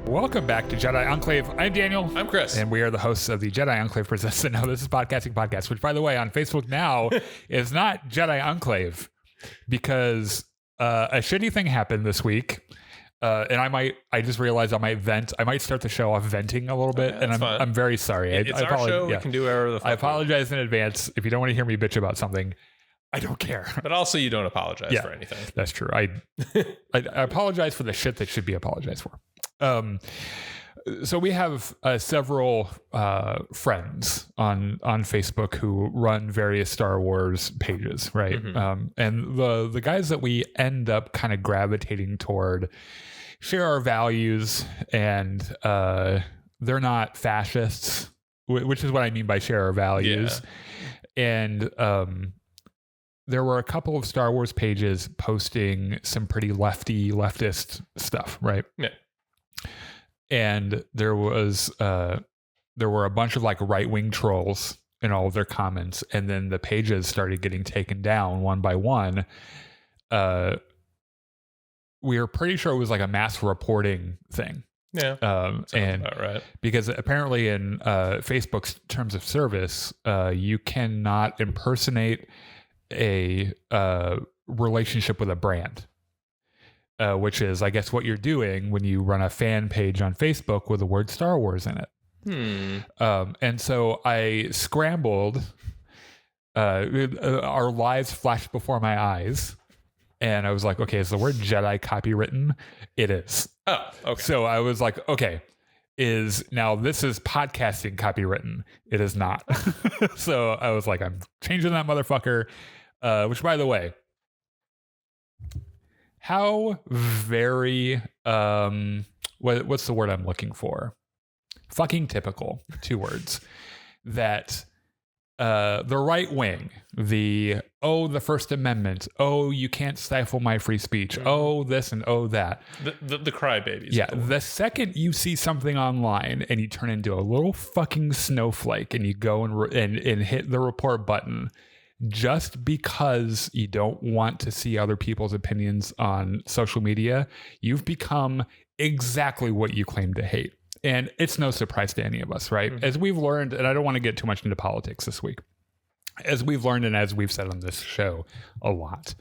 Welcome back to Jedi Enclave. I'm Daniel. I'm Chris. And we are the hosts of the Jedi Enclave Presents the Now This is Podcasting Podcast, which, by the way, on Facebook now is not Jedi Enclave because a shitty thing happened this week. And I just realized I might start the show off venting a little bit. Okay, and I'm very sorry. It's our show. Yeah. We can do whatever the fuck. I apologize in advance. If you don't want to hear me bitch about something, I don't care. But also you don't apologize for anything. That's true. I apologize for the shit that should be apologized for. So we have several friends on Facebook who run various Star Wars pages, right? Mm-hmm. And the guys that we end up kind of gravitating toward share our values, and they're not fascists, which is what I mean by share our values. Yeah. And there were a couple of Star Wars pages posting some pretty leftist stuff, right? Yeah. And there were a bunch of like right-wing trolls in all of their comments, and then the pages started getting taken down one by one. We were pretty sure it was like a mass reporting thing. Yeah, and about right. Because apparently in Facebook's terms of service, you cannot impersonate a relationship with a brand. Which is, I guess, what you're doing when you run a fan page on Facebook with the word Star Wars in it. And so I scrambled. Our lives flashed before my eyes. And I was like, okay, is the word Jedi copywritten? It is. Oh, okay. So I was like, okay, this is podcasting copywritten? It is not. So I was like, I'm changing that motherfucker. Which, by the way, how very, what's the word I'm looking for? Fucking typical, 2 words, that the right wing, the First Amendment, you can't stifle my free speech, this and that. The crybabies. Yeah, the second you see something online and you turn into a little fucking snowflake and you go and hit the report button, just because you don't want to see other people's opinions on social media, you've become exactly what you claim to hate. And it's no surprise to any of us, right? Mm-hmm. As we've learned, and I don't want to get too much into politics this week, as we've learned and as we've said on this show a lot,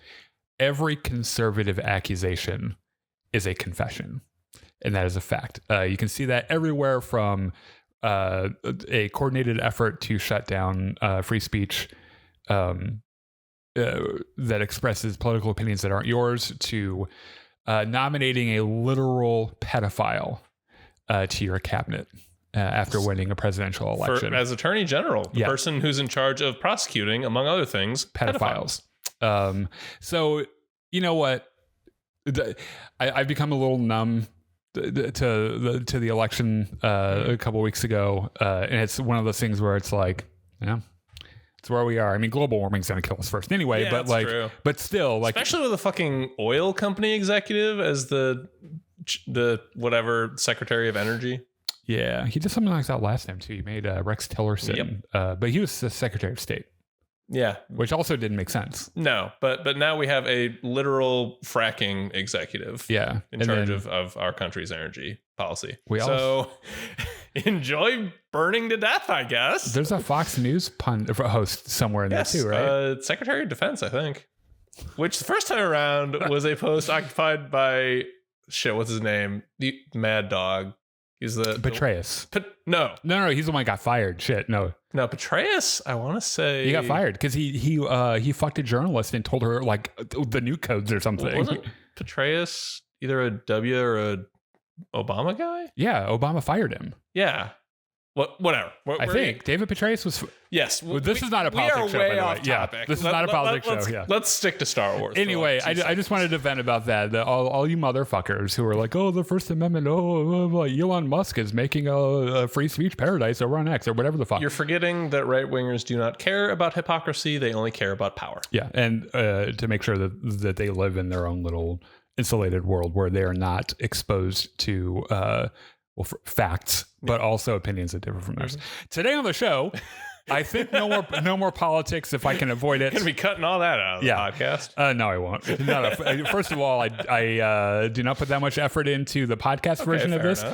every conservative accusation is a confession. And that is a fact. You can see that everywhere, from a coordinated effort to shut down free speech that expresses political opinions that aren't yours, to nominating a literal pedophile to your cabinet after winning a presidential election. As Attorney General, the person who's in charge of prosecuting, among other things, pedophiles. So, you know what? I've become a little numb to the election a couple weeks ago. And it's one of those things where it's like, it's where we are. I mean, global warming's going to kill us first anyway, but like, true. But still, like, especially with a fucking oil company executive as the whatever Secretary of Energy. Yeah, he did something like that last time too. He made Rex Tillerson, but he was the Secretary of State. Yeah, which also didn't make sense. No, but now we have a literal fracking executive. Yeah, in charge of our country's energy policy. Enjoy burning to death, I guess. There's a Fox News host somewhere in there too, right? Secretary of Defense, I think. Which the first time around was a post occupied by what's his name? The Mad Dog. He's the Petraeus. No, he's the one that got fired. No, Petraeus. I want to say he got fired because he fucked a journalist and told her like the new codes or something. Wasn't Petraeus either a W or a Obama guy? Yeah, Obama fired him. Yeah. Whatever. I think David Petraeus was. Yes. This is not a politics show, by the way. Yeah, this is not a politics show. Yeah. Let's stick to Star Wars. Anyway, I just wanted to vent about that. All you motherfuckers who are like, the First Amendment, Elon Musk is making a free speech paradise over on X or whatever the fuck. You're forgetting that right wingers do not care about hypocrisy. They only care about power. Yeah, and to make sure that they live in their own little insulated world where they are not exposed to facts, but also opinions that differ from theirs. Today on the show, I think no more politics if I can avoid it. Gonna be cutting all that out of the podcast. No, I won't. First of all, I do not put that much effort into the podcast version of this,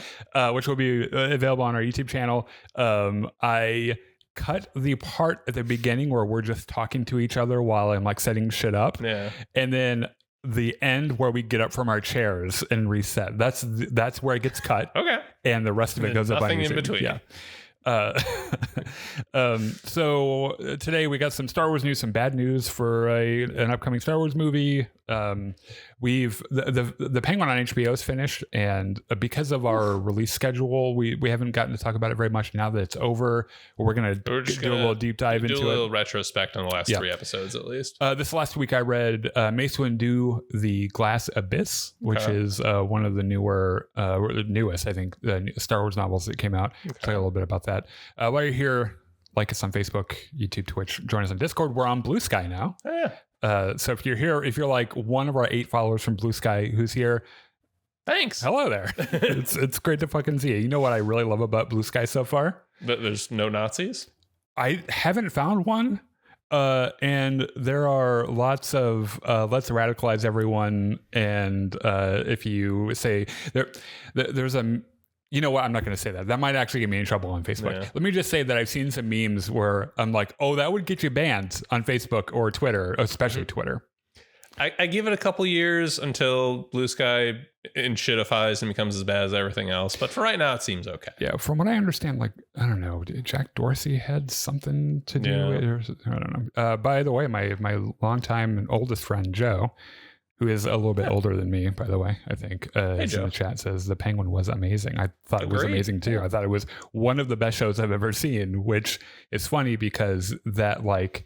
which will be available on our YouTube channel. I cut the part at the beginning where we're just talking to each other while I'm like setting shit up. Yeah. And then the end where we get up from our chairs and reset. That's where it gets cut. Okay. And the rest of it goes up on YouTube. Nothing in between. Yeah. So today we got some Star Wars news, some bad news for an upcoming Star Wars movie. We've the Penguin on HBO is finished, and because of our release schedule, we haven't gotten to talk about it very much. Now that it's over, we're gonna do a little deep dive into it. Do a little retrospect on the last 3 episodes at least. This last week I read Mace Windu, The Glass Abyss, which is one of the newest, I think, Star Wars novels that came out. Talk a little bit about that. While you're here, like us on Facebook, YouTube, Twitch, join us on Discord. We're on Blue Sky now. Oh, yeah. So if you're here, if you're like one of our 8 followers from Blue Sky who's here, thanks. Hello there. It's great to fucking see you. You know what I really love about Blue Sky so far? But there's no Nazis? I haven't found one. And there are lots of let's radicalize everyone. And if you say there's a... You know what? I'm not going to say that. That might actually get me in trouble on Facebook. Yeah. Let me just say that I've seen some memes where I'm like, oh, that would get you banned on Facebook or Twitter, especially Twitter. I give it a couple years until Blue Sky shitifies and becomes as bad as everything else. But for right now, it seems okay. Yeah. From what I understand, like, I don't know, Jack Dorsey had something to do with it. I don't know. By the way, my longtime and oldest friend, Joe, who is a little bit older than me, by the way, I think, is in the chat, says the Penguin was amazing. I thought it was amazing too. I thought it was one of the best shows I've ever seen, which is funny because that, like,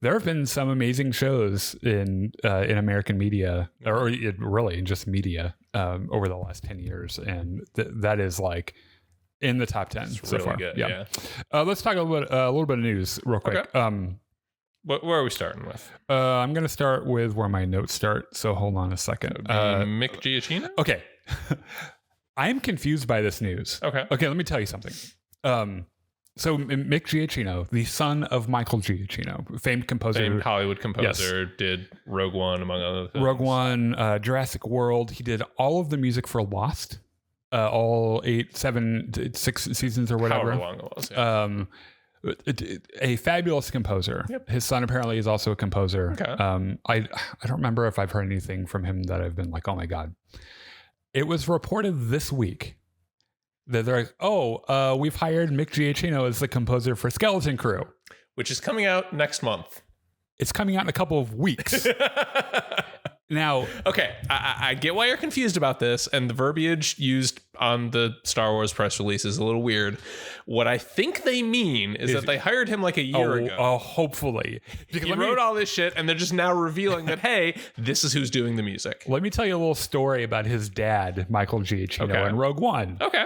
there have been some amazing shows in American media, or really in just media, over the last 10 years. And that is like in the top 10 so really far. Good, yeah. Let's talk a little bit of news real quick. Okay. Where are we starting with? I'm going to start with where my notes start. So hold on a second. Mick Giacchino? Okay. I'm confused by this news. Okay, let me tell you something. So Mick Giacchino, the son of Michael Giacchino, famed composer. Famed Hollywood composer, did Rogue One, among other things. Rogue One, Jurassic World. He did all of the music for Lost. All 6 seasons or whatever. However long it was, yeah. A fabulous composer. Yep. His son apparently is also a composer. Okay. I don't remember if I've heard anything from him that I've been like, oh my God. It was reported this week that they're like, we've hired Mick Giacchino as the composer for Skeleton Crew, which is coming out next month. It's coming out in a couple of weeks. Now, okay, I get why you're confused about this, and the verbiage used on the Star Wars press release is a little weird. What I think they mean is that they hired him like a year ago. Oh, hopefully. He wrote all this shit, and they're just now revealing that, hey, this is who's doing the music. Let me tell you a little story about his dad, Michael Giacchino, in Rogue One. Okay.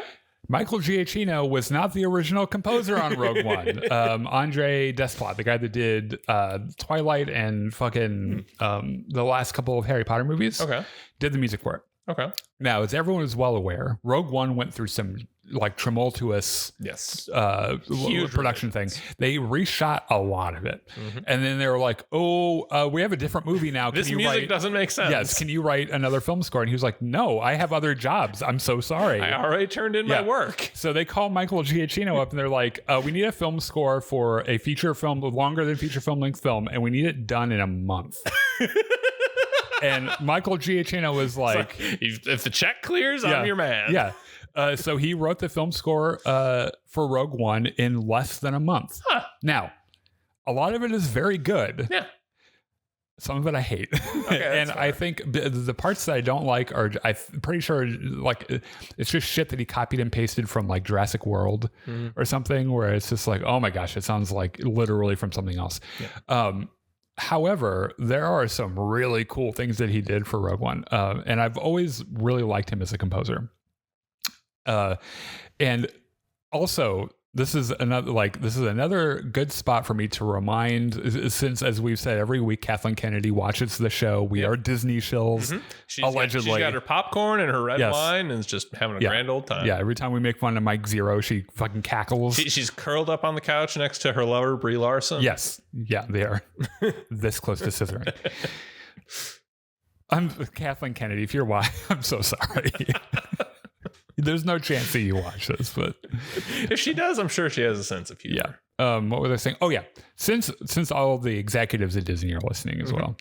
Michael Giacchino was not the original composer on Rogue One. Andre Desplat, the guy that did Twilight and fucking the last couple of Harry Potter movies, did the music for it. Okay. Now, as everyone is well aware, Rogue One went through some like tumultuous huge production thing. They reshot a lot of it. And then they were like, we have a different movie now. This music doesn't make sense. Yes. Can you write another film score? And he was like, no, I have other jobs. I'm so sorry. I already turned in my work. So they call Michael Giacchino up and they're like, we need a film score for a feature film, longer than feature film length film. And we need it done in a month. And Michael Giacchino was like, if the check clears, I'm your man. Yeah. So he wrote the film score for Rogue One in less than a month. Huh. Now, a lot of it is very good. Yeah. Some of it I hate. Okay, and fair. I think the parts that I don't like are, I'm pretty sure, like, it's just shit that he copied and pasted from like Jurassic World or something, where it's just like, oh my gosh, it sounds like literally from something else. Yeah. However, there are some really cool things that he did for Rogue One. And I've always really liked him as a composer. And also, this is another good spot for me to remind, since as we've said every week, Kathleen Kennedy watches the show. We are Disney shills, allegedly. She's got her popcorn and her red wine and is just having a grand old time. Yeah, every time we make fun of Mike Zero, she fucking cackles. She's curled up on the couch next to her lover, Brie Larson. Yes. Yeah, they are this close to scissoring. I'm Kathleen Kennedy. If you're I'm so sorry. There's no chance that you watch this, but if she does, I'm sure she has a sense of humor. Yeah. What was I saying? Oh yeah. Since all of the executives at Disney are listening as well,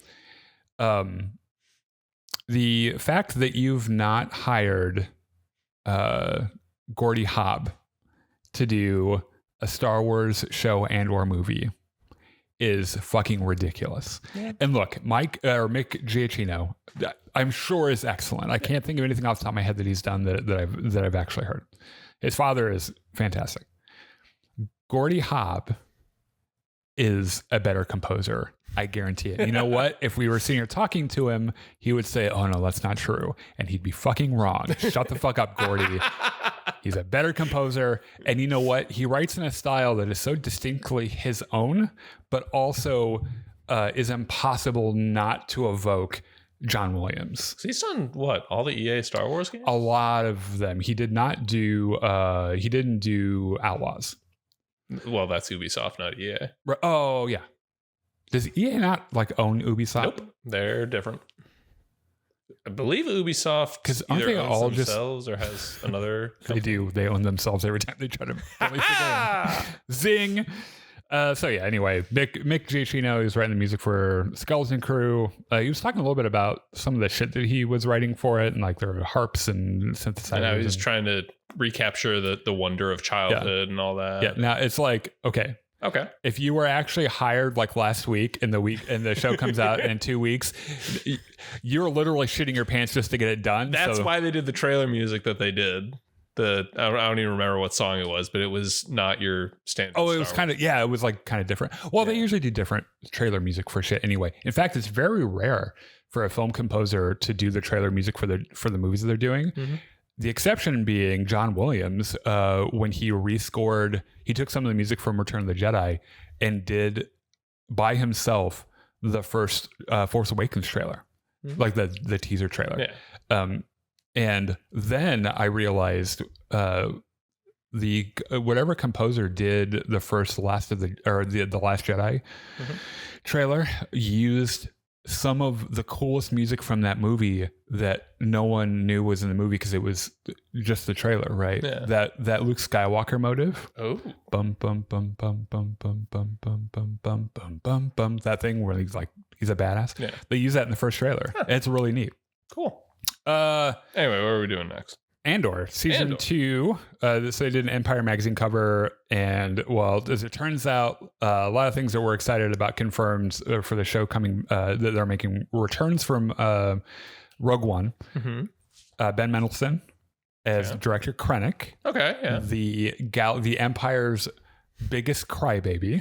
the fact that you've not hired Gordy Hobb to do a Star Wars show and or movie is fucking ridiculous. Yeah. And look, Mick Giacchino, I'm sure is excellent. I can't think of anything off the top of my head that he's done that I've actually heard. His father is fantastic. Gordy Hobb is a better composer. I guarantee it. You know what? If we were sitting here talking to him, he would say, "Oh no, that's not true," and he'd be fucking wrong. Shut the fuck up, Gordy. He's a better composer, and you know what? He writes in a style that is so distinctly his own, but also is impossible not to evoke John Williams. So he's done what? All the EA Star Wars games? A lot of them. He did not do. He didn't do Outlaws. Well, that's Ubisoft, not EA. Oh yeah. Does EA not own Ubisoft? Nope, they're different. I believe Ubisoft because either owns themselves or has another company. They do. They own themselves every time they try to release the game. Zing. So yeah, anyway, Mick Giacchino is writing the music for Skeleton Crew. He was talking a little bit about some of the shit that he was writing for it, and there are harps and synthesizers. And now he's trying to recapture the wonder of childhood and all that. Yeah, now it's okay. If you were actually hired last week and the show comes out in 2 weeks, you're literally shitting your pants just to get it done. That's why they did the trailer music that they did. I don't even remember what song it was, but it was not your standard. Oh, it was kind of different. Well, they usually do different trailer music for shit anyway. In fact, it's very rare for a film composer to do the trailer music for the movies that they're doing. Mm-hmm. The exception being John Williams, when he rescored, he took some of the music from Return of the Jedi and did by himself the first Force Awakens trailer, the teaser trailer. Yeah. And then I realized the whatever composer did the first the Last Jedi trailer used some of the coolest music from that movie that no one knew was in the movie because it was just the trailer, right? Yeah. That Luke Skywalker motive. Oh, bum bum bum bum bum bum bum bum bum bum bum bum bum. That thing where he's a badass. Yeah. They use that in the first trailer. Huh. It's really neat. Cool. Anyway, what are we doing next? Andor season 2. So they did an Empire magazine cover, and as it turns out, a lot of things that we're excited about confirmed for the show coming. That they're making returns from Rogue One. Mm-hmm. Ben Mendelsohn as director Krennic. Okay, yeah. The Empire's biggest crybaby,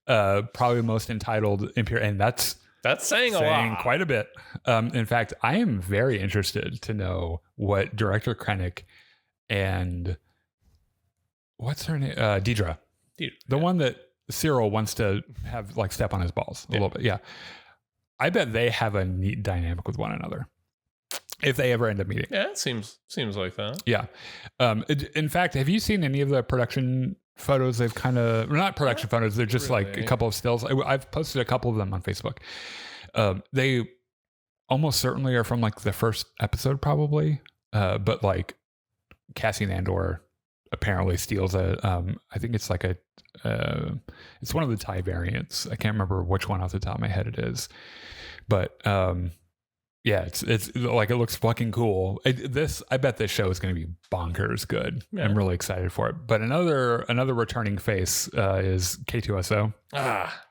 probably the most entitled Imperial, and that's saying a lot. Quite a bit. In fact, I am very interested to know what director Krennic and what's her name? Deidre. The one that Cyril wants to have step on his balls a little bit. Yeah. I bet they have a neat dynamic with one another if they ever end up meeting. Yeah, it seems like that. Yeah. In fact, have you seen any of the production photos? They've not production photos, they're just a couple of stills. I've posted a couple of them on Facebook. They almost certainly are from the first episode probably, but Cassian Andor apparently steals I think it's it's one of the TIE variants. I can't remember which one off the top of my head it is, but yeah, it's it looks fucking cool. I bet this show is going to be bonkers good. Yeah. I'm really excited for it. But another returning face is K2SO.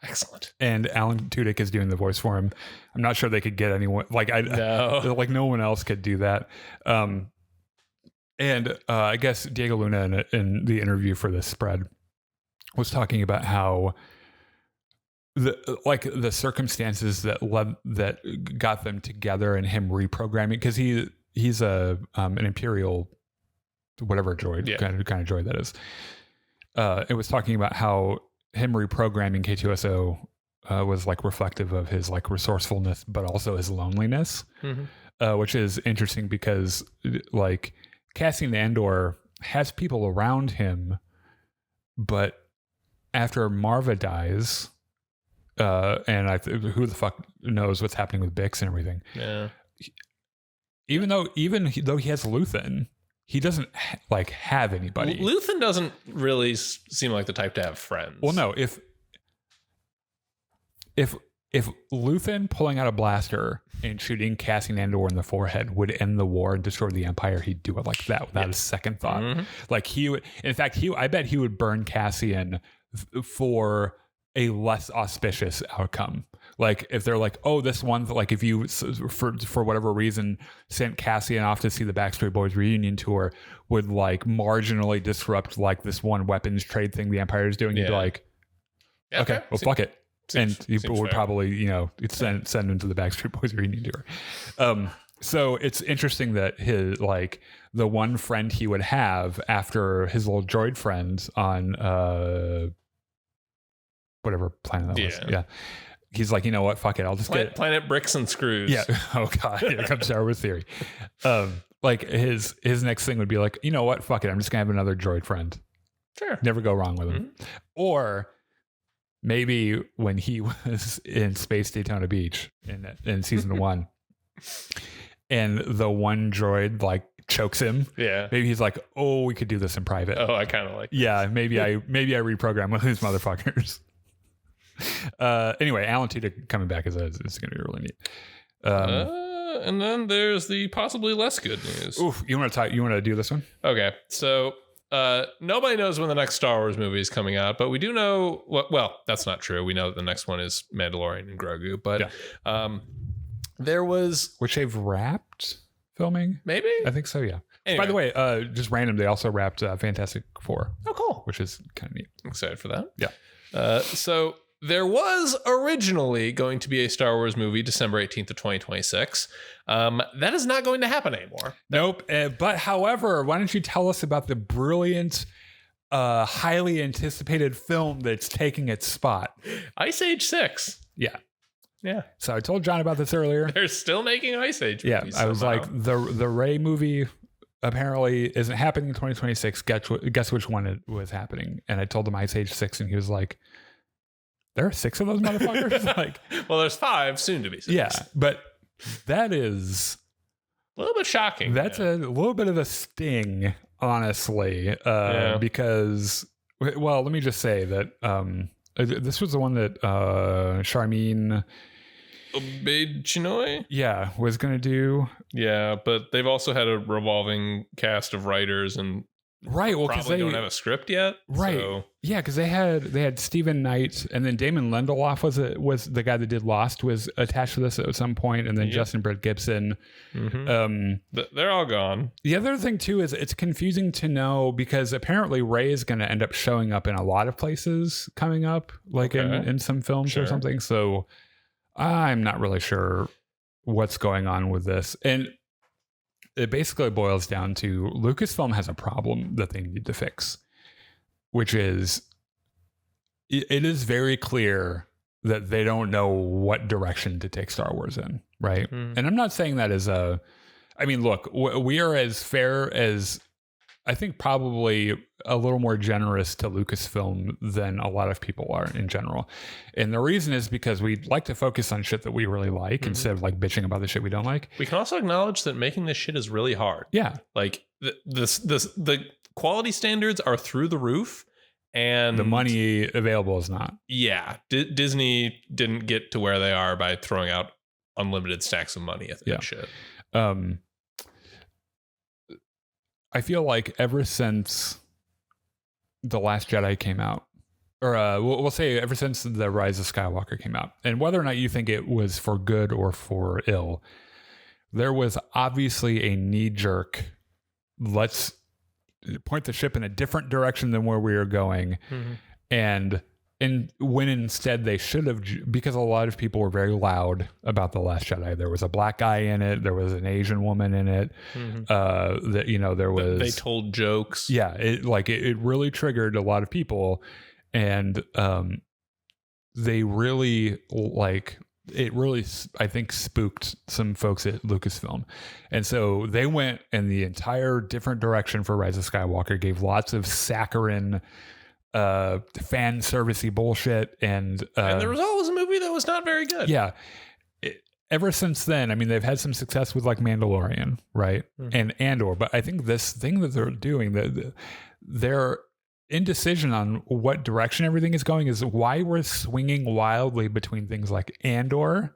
Excellent. And Alan Tudyk is doing the voice for him. I'm not sure they could get anyone no one else could do that. And I guess Diego Luna in the interview for this spread was talking about how the circumstances that got them together and him reprogramming, because he's an Imperial whatever droid, kind of droid that is, it was talking about how him reprogramming K2SO was like reflective of his like resourcefulness, but also his loneliness, which is interesting because like Cassian Andor has people around him, but after Marva dies, and who the fuck knows what's happening with Bix and everything. Yeah. Even though he has Luthen, he doesn't like have anybody. Luthen doesn't really seem like the type to have friends. Well, no, if Luthen pulling out a blaster and shooting Cassian Andor in the forehead would end the war and destroy the Empire, he'd do it like that without a second thought. Like he would, in fact, I bet he would burn Cassian for a less auspicious outcome. Like if they're like, oh, this one, like if you for whatever reason sent Cassian off to see the Backstreet Boys reunion tour, would like marginally disrupt like this one weapons trade thing the Empire is doing, you'd be like, okay, well, fuck it. And people would probably, send him to the Backstreet Boys reunion tour. So it's interesting that his like the one friend he would have after his little droid friends on whatever planet that was. Yeah. He's like, you know what? Fuck it. I'll just get Planet Bricks and Screws. Yeah. Oh God. Here comes Star Wars theory. Like his next thing would be like, you know what? Fuck it. I'm just gonna have another droid friend. Sure. Never go wrong with him. Or maybe when he was in Space Daytona Beach in season 1, and the one droid like chokes him. Yeah. Maybe he's like, oh, we could do this in private. Oh, I kind of like. Yeah. Maybe I reprogram one of these motherfuckers. Anyway, Alan Tudyk coming back is going to be really neat. And then there's the possibly less good news. Oof, you want to do this one? Okay, so nobody knows when the next Star Wars movie is coming out, but we do know. Well, that's not true. We know that the next one is Mandalorian and Grogu, but there was, which they've wrapped filming. Maybe, I think so. Yeah. Anyway. By the way, just random, they also wrapped Fantastic Four. Oh, cool. Which is kind of neat. I'm excited for that. Yeah. So there was originally going to be a Star Wars movie December 18th of 2026. That is not going to happen anymore. Nope. But however, why don't you tell us about the brilliant, highly anticipated film that's taking its spot? Ice Age 6. Yeah. Yeah. So I told John about this earlier. They're still making Ice Age movies. Yeah. I was like, the Rey movie apparently isn't happening in 2026. Guess which one it was happening? And I told him Ice Age 6, and he was like, there are 6 of those motherfuckers? Like, well, there's 5, soon to be 6. Yeah, but that is a little bit shocking. That's a little bit of a sting, honestly, because, well, let me just say that this was the one that Charmin Obaid-Chinoy was going to do. Yeah, but they've also had a revolving cast of writers and well, probably don't have a script yet. So. Yeah, because they had Stephen Knight, and then Damon Lindelof was the guy that did Lost, was attached to this at some point, and then Justin Brett Gibson. They're all gone. The other thing too is it's confusing to know, because apparently Rey is going to end up showing up in a lot of places coming up, like in some films or something. So I'm not really sure what's going on with this. And it basically boils down to Lucasfilm has a problem that they need to fix, which is it is very clear that they don't know what direction to take Star Wars in, right? And I'm not saying that as I mean, look, we are as fair as, I think, probably a little more generous to Lucasfilm than a lot of people are in general. And the reason is because we like to focus on shit that we really like instead of like bitching about the shit we don't like. We can also acknowledge that making this shit is really hard. Yeah. Like the quality standards are through the roof, and the money available is not. Yeah. Disney didn't get to where they are by throwing out unlimited stacks of money at that shit. I feel like ever since The Last Jedi came out, or we'll say ever since The Rise of Skywalker came out, and whether or not you think it was for good or for ill, there was obviously a knee-jerk, let's point the ship in a different direction than where we are going. And And when instead they should have, because a lot of people were very loud about The Last Jedi. There was a black guy in it. There was an Asian woman in it. That, you know, there was... They told jokes. Yeah. It really triggered a lot of people. And they really it really, I think, spooked some folks at Lucasfilm. And so they went in the entire different direction for Rise of Skywalker, gave lots of saccharine fan servicey bullshit, and the result was a movie that was not very good. Yeah. Ever since then, I mean, they've had some success with like Mandalorian, right? And Andor, but I think this thing that they're doing, their indecision on what direction everything is going is why we're swinging wildly between things like Andor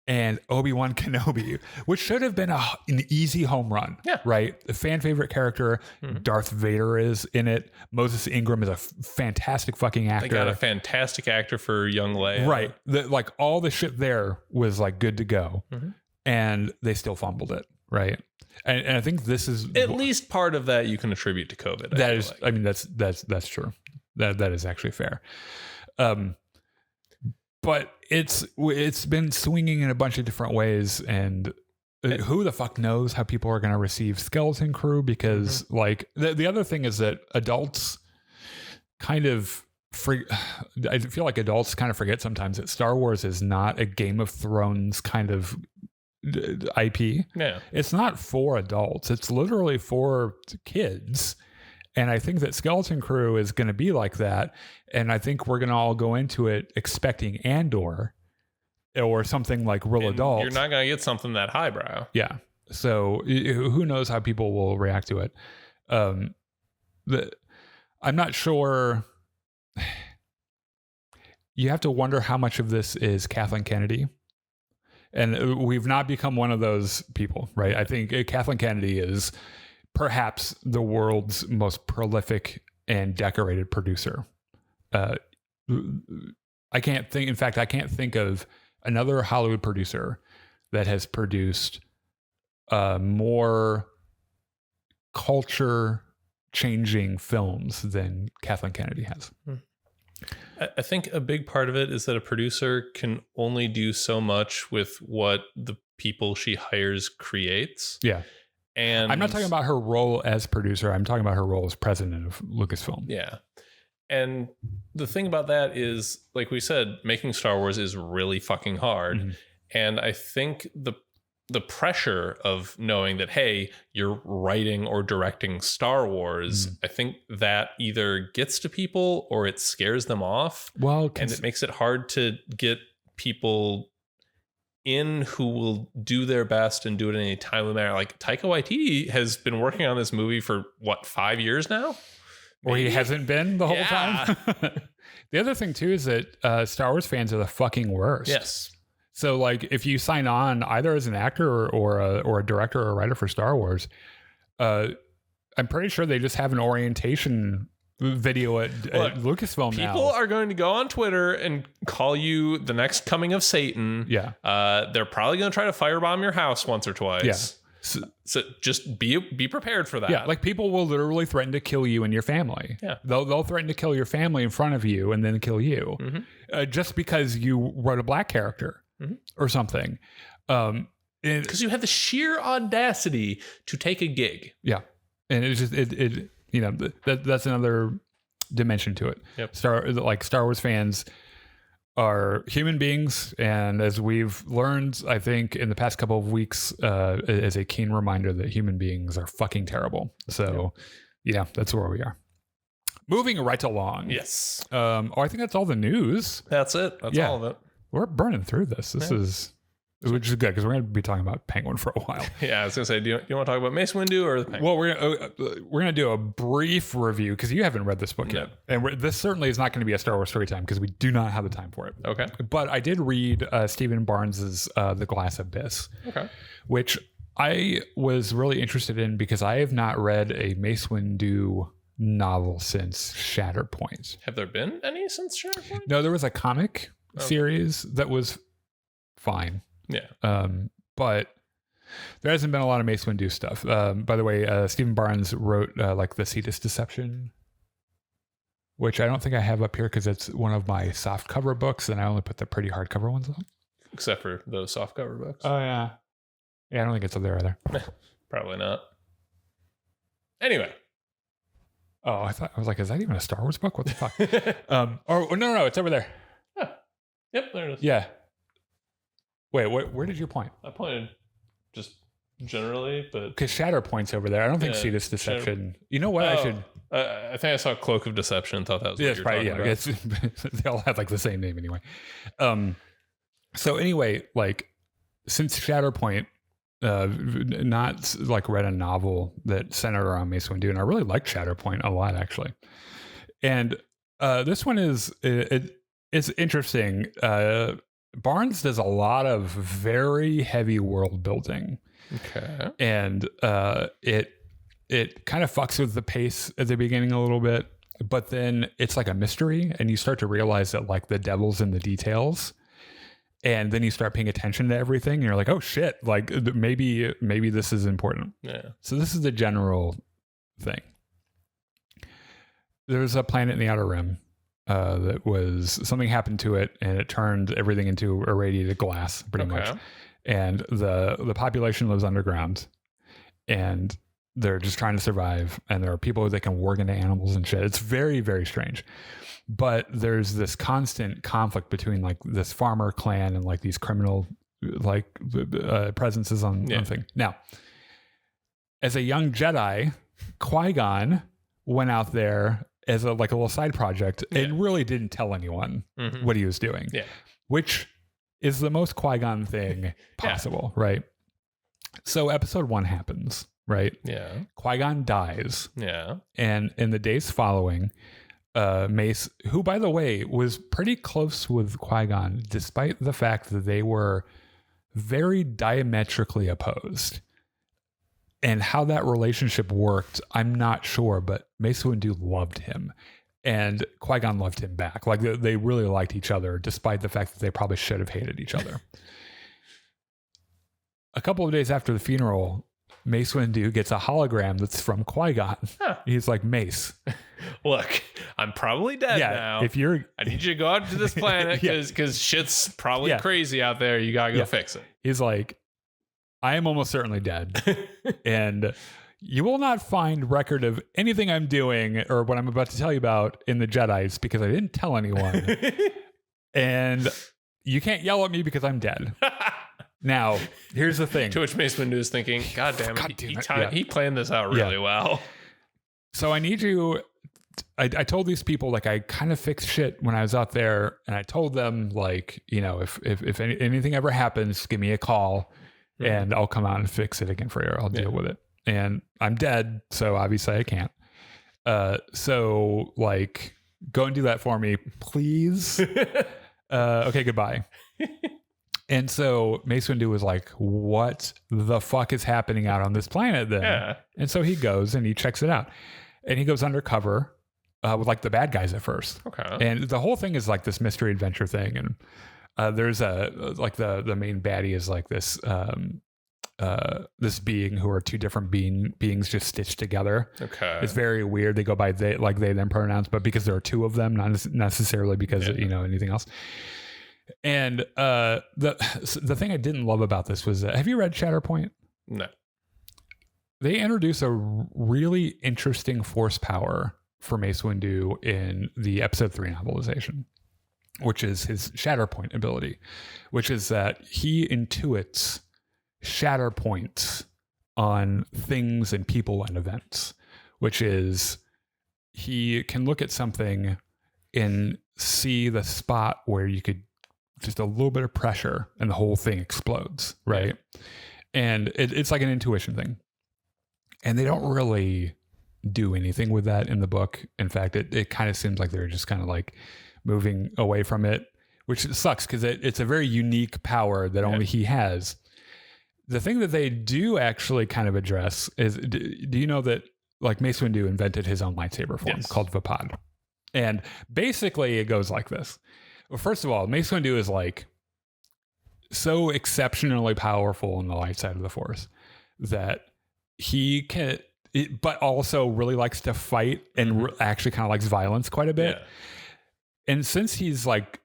and Obi-Wan Kenobi, which should have been an easy home run. Yeah. Right? The fan favorite character, Darth Vader is in it. Moses Ingram is a fantastic fucking actor. They got a fantastic actor for young Leia. Right. Like all the shit there was like good to go. And they still fumbled it. Right. And I think this is at least part of that you can attribute to COVID. I mean, that's true. That is actually fair. But it's been swinging in a bunch of different ways, and who the fuck knows how people are going to receive Skeleton Crew, because like the other thing is that adults kind of I feel like adults kind of forget sometimes that Star Wars is not a Game of Thrones kind of IP. Yeah. It's not for adults. It's literally for kids. And I think that Skeleton Crew is going to be like that. And I think we're going to all go into it expecting Andor or something like real adult. You're not going to get something that highbrow. Yeah. So who knows how people will react to it. I'm not sure. You have to wonder how much of this is Kathleen Kennedy. And we've not become one of those people, right? I think Kathleen Kennedy is perhaps the world's most prolific and decorated producer. I can't think of another Hollywood producer that has produced more culture changing films than Kathleen Kennedy has. I think a big part of it is that a producer can only do so much with what the people she hires creates. Yeah. And I'm not talking about her role as producer. I'm talking about her role as president of Lucasfilm. Yeah. And the thing about that is, like we said, making Star Wars is really fucking hard. And I think the pressure of knowing that, hey, you're writing or directing Star Wars, I think that either gets to people or it scares them off. Well, and it makes it hard to get people in who will do their best and do it in a timely manner. Like Taika Waititi has been working on this movie for 5 years now? Or he hasn't been the whole time. The other thing too is that Star Wars fans are the fucking worst. Yes. So like if you sign on either as an actor or a director or a writer for Star Wars, I'm pretty sure they just have an orientation video at Lucasfilm now. People are going to go on Twitter and call you the next coming of Satan. Yeah. They're probably going to try to firebomb your house once or twice. Yeah. So just be prepared for that. Yeah, like people will literally threaten to kill you and your family. Yeah. They'll threaten to kill your family in front of you and then kill you just because you wrote a black character or something. Because you had the sheer audacity to take a gig. Yeah. And it's just, that's another dimension to it. Yep. Star Wars fans are human beings, and as we've learned, I think in the past couple of weeks, as a keen reminder that human beings are fucking terrible. So, yeah, that's where we are. Moving right along. Yes. I think that's all the news. That's it. That's all of it. We're burning through this. Which is good because we're going to be talking about Penguin for a while. Yeah, I was going to say, do you want to talk about Mace Windu or the Penguin? Well, we're going to do a brief review because you haven't read this book yet. And this certainly is not going to be a Star Wars story time because we do not have the time for it. Okay. But I did read Stephen Barnes's The Glass Abyss. Okay. Which I was really interested in because I have not read a Mace Windu novel since Shatterpoint. Have there been any since Shatterpoint? No, there was a comic series that was fine. Yeah. But there hasn't been a lot of Mace Windu stuff. By the way, Stephen Barnes wrote like the Cetus Deception which I don't think I have up here because it's one of my soft cover books, and I only put the pretty hardcover ones on. Except for those soft cover books. Oh, yeah. Yeah, I don't think it's up there either. Probably not. Anyway. Oh, I was like, is that even a Star Wars book? What the fuck? No, it's over there. Oh. Yep, there it is. Yeah. Wait, where did you point? I pointed just generally, but because Shatter points over there. I don't think Cetus Deception. You know what? I should. I think I saw Cloak of Deception and thought that was what you're talking about. It's, they all have like the same name anyway. So anyway, like since Shatterpoint, not like read a novel that centered around Mace Windu, and I really liked Shatterpoint a lot actually. And this one is it's interesting. Barnes does a lot of very heavy world building. Okay. And it kind of fucks with the pace at the beginning a little bit, but then it's like a mystery, and you start to realize that like the devil's in the details, and then you start paying attention to everything, and you're like, oh shit, like maybe this is important. Yeah. So this is the general thing. There's a planet in the Outer Rim that was something happened to it, and it turned everything into irradiated glass, pretty much. And the population lives underground, and they're just trying to survive. And there are people that can work into animals and shit. It's very, very strange. But there's this constant conflict between like this farmer clan and like these criminal like presences on thing. Now, as a young Jedi, Qui-Gon went out there as a little side project and really didn't tell anyone what he was doing. Yeah. Which is the most Qui-Gon thing possible, right? So episode 1 happens, right? Yeah. Qui-Gon dies. Yeah. And in the days following, Mace, who by the way was pretty close with Qui-Gon, despite the fact that they were very diametrically opposed. And how that relationship worked, I'm not sure, but Mace Windu loved him. And Qui-Gon loved him back. Like they really liked each other, despite the fact that they probably should have hated each other. A couple of days after the funeral, Mace Windu gets a hologram that's from Qui-Gon. Huh. He's like, Mace, look, I'm probably dead now. I need you to go out to this planet because shit's probably crazy out there. You gotta go fix it. He's like, I am almost certainly dead. And you will not find record of anything I'm doing or what I'm about to tell you about in the Jedis because I didn't tell anyone. And you can't yell at me because I'm dead. Now, here's the thing. To which Mace Windu is thinking, God damn it, he planned this out really well. So I need you... I told these people, like, I kind of fixed shit when I was out there, and I told them, like, you know, if anything ever happens, give me a call, and I'll come out and fix it again for you. I'll deal with it. And I'm dead, so obviously I can't. So, like, go and do that for me, please. Okay, goodbye. And so Mace Windu was like, what the fuck is happening out on this planet then? Yeah. And so he goes and he checks it out. And he goes undercover with like the bad guys at first. Okay. And the whole thing is like this mystery adventure thing. And there's the main baddie is like this this being who are two different beings just stitched together. Okay. It's very weird. They go by they them pronouns, but because there are two of them, not necessarily because you know anything else. And the thing I didn't love about this was, have you read Shatterpoint? No. They introduce a really interesting force power for Mace Windu in the episode 3 novelization, which is his Shatterpoint ability, which is that he intuits shatter points on things and people and events, which is he can look at something and see the spot where you could just a little bit of pressure and the whole thing explodes, right? And it's like an intuition thing. And they don't really do anything with that in the book. In fact, it kind of seems like they're just kind of like moving away from it, which sucks because it's a very unique power that only he has. The thing that they do actually kind of address is, do you know that like Mace Windu invented his own lightsaber form called Vapad? And basically it goes like this. Well, first of all, Mace Windu is like so exceptionally powerful on the light side of the Force that he but also really likes to fight and actually kind of likes violence quite a bit. Yeah. And since he's like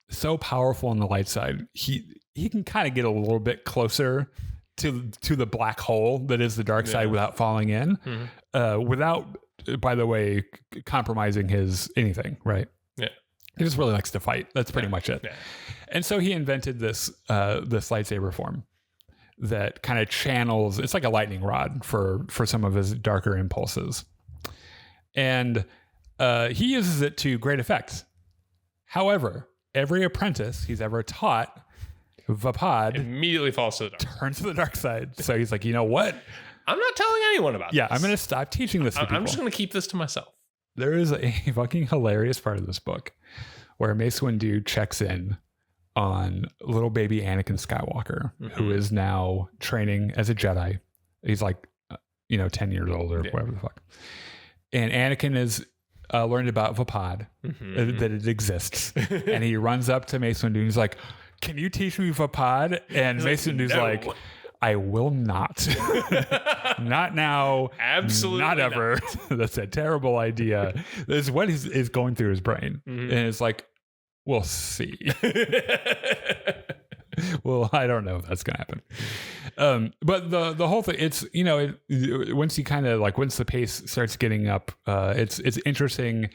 so powerful on the light side, he can kind of get a little bit closer to the black hole that is the dark side without falling in, without, by the way, compromising his anything, right? Yeah. He just really likes to fight. That's pretty much it. Yeah. And so he invented this lightsaber form that kind of channels, it's like a lightning rod for some of his darker impulses. And he uses it to great effect. However, every apprentice he's ever taught, Vapad, immediately falls to the dark. Turns to the dark side. So he's like, you know what? I'm not telling anyone about this. Yeah, I'm going to stop teaching this to people. I'm just going to keep this to myself. There is a fucking hilarious part of this book where Mace Windu checks in on little baby Anakin Skywalker, who is now training as a Jedi. He's like, 10 years old or whatever the fuck. And Anakin is learned about Vapad, that it exists. And he runs up to Mace Windu and he's like, can you teach me Vapad? And Mace Windu's like, I will not. Not now. Absolutely not ever. That's a terrible idea. That's what is going through his brain. And it's like, we'll see. Well, I don't know if that's going to happen. But the whole thing, it's, once you kind of once the pace starts getting up, it's interesting.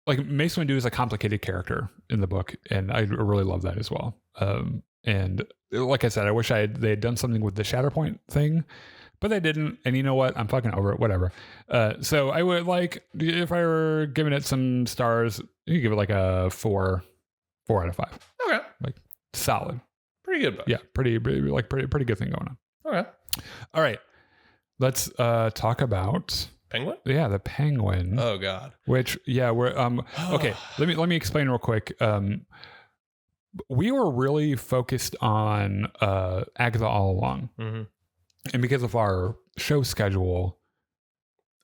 Mace Windu is a complicated character in the book, and I really love that as well. And like I said, I wish they had done something with the Shatterpoint thing, but they didn't. And you know what? I'm fucking over it. Whatever. So I would if I were giving it some stars, you give it like a 4 out of 5. Okay. Solid. Pretty good book. Yeah. Pretty good thing going on. Okay. All right. Let's talk about Penguin? Yeah, the Penguin. Oh God. Which we're okay. Let me explain real quick. We were really focused on Agatha all along, and because of our show schedule,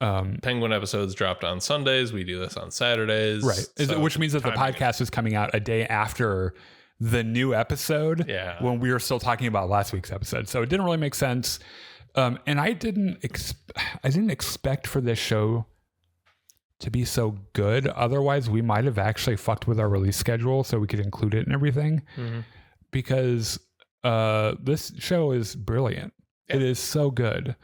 Penguin episodes dropped on Sundays. We do this on Saturdays, right? So which means that the podcast is coming out a day after the new episode. Yeah. When we were still talking about last week's episode, so it didn't really make sense. And I didn't expect for this show to be so good. Otherwise, we might have actually fucked with our release schedule so we could include it and everything. Because this show is brilliant. Yeah. It is so good.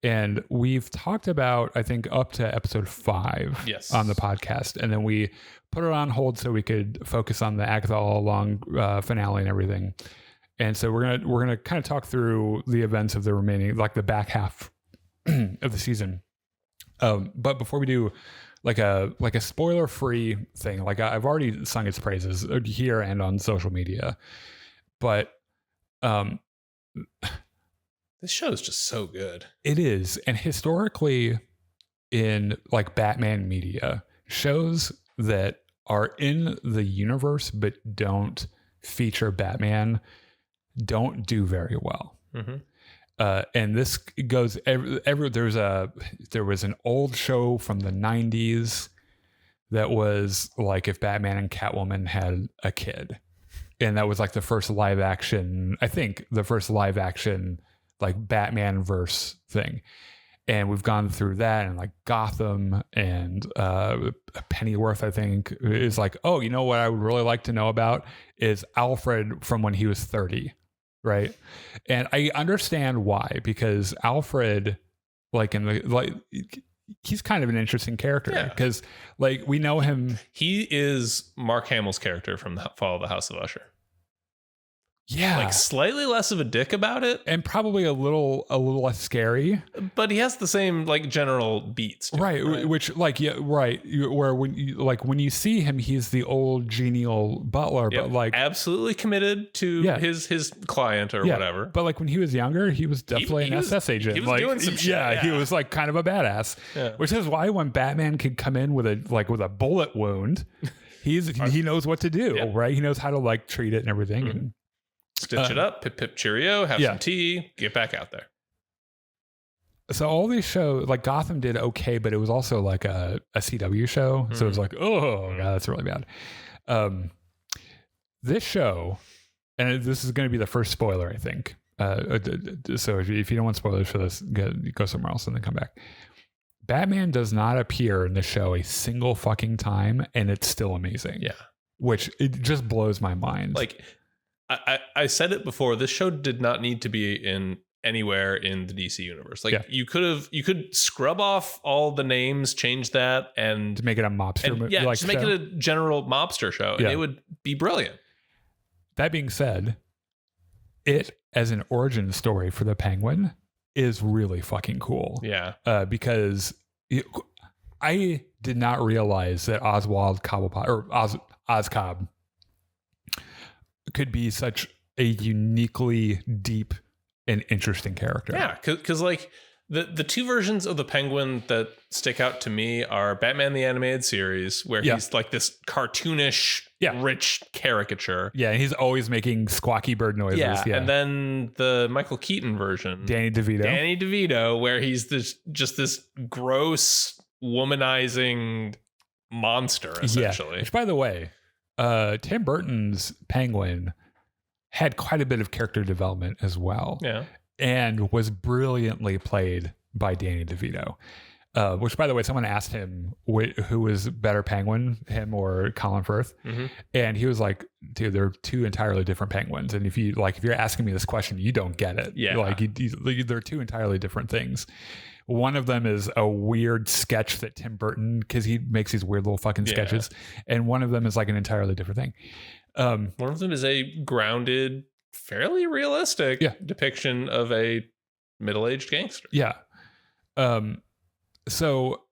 And we've talked about, I think, up to episode 5 on the podcast. And then we put it on hold so we could focus on the Agatha All Along finale and everything. And so we're gonna kind of talk through the events of the remaining, the back half of the season. But before we do, a spoiler free thing, I've already sung its praises here and on social media, but this show is just so good. It is, and historically, in Batman media, shows that are in the universe but don't feature Batman don't do very well. And this goes there was an old show from the 90s that was if Batman and Catwoman had a kid, and that was the first live action Batman verse thing. And we've gone through that, and Gotham and Pennyworth, I think, is oh, you know what I would really like to know about is Alfred from when he was 30. Right. And I understand why, because Alfred, he's kind of an interesting character because we know him. He is Mark Hamill's character from the Fall of the House of Usher. Yeah. Slightly less of a dick about it. And probably a little less scary. But he has the same general beats. Right. Which right. Where when you see him, he's the old genial butler, but absolutely committed to his client or whatever. But when he was younger, he was definitely an SS agent. He was doing some shit. Yeah, he was kind of a badass. Yeah. Which is why when Batman could come in with a bullet wound, he knows what to do, right? He knows how to treat it and everything. And stitch it up, pip pip cheerio, have some tea, get back out there. So all these shows, Gotham did okay, but it was also a CW show. So it was oh God, that's really bad. This show, and this is going to be the first spoiler, I think. So if you don't want spoilers for this, go somewhere else and then come back. Batman does not appear in the show a single fucking time, and it's still amazing. Yeah. Which it just blows my mind. Like, I said it before, this show did not need to be in anywhere in the DC universe. Like, you could scrub off all the names, change that, and to make it a mobster movie. Yeah, just make it a general mobster show, and it would be brilliant. That being said, it as an origin story for the Penguin is really fucking cool. Yeah. Because I did not realize that Oswald Cobblepot or Oscobb could be such a uniquely deep and interesting character. Yeah, because like the two versions of the Penguin that stick out to me are Batman the Animated Series, where he's like this cartoonish, rich caricature. Yeah, and he's always making squawky bird noises. Yeah, and then the Michael Keaton version, Danny DeVito, where he's this gross, womanizing monster, essentially. Yeah. Which, by the way, Tim Burton's Penguin had quite a bit of character development as well. Yeah. And was brilliantly played by Danny DeVito. Which, by the way, someone asked him who was better Penguin, him or Colin Firth. Mm-hmm. And he was like, dude, they're two entirely different penguins. And if you're asking me this question, you don't get it. Yeah. Like they're two entirely different things. One of them is a weird sketch that Tim Burton, because he makes these weird little fucking sketches. And one of them is like an entirely different thing. One of them is a grounded, fairly realistic depiction of a middle-aged gangster. Yeah. So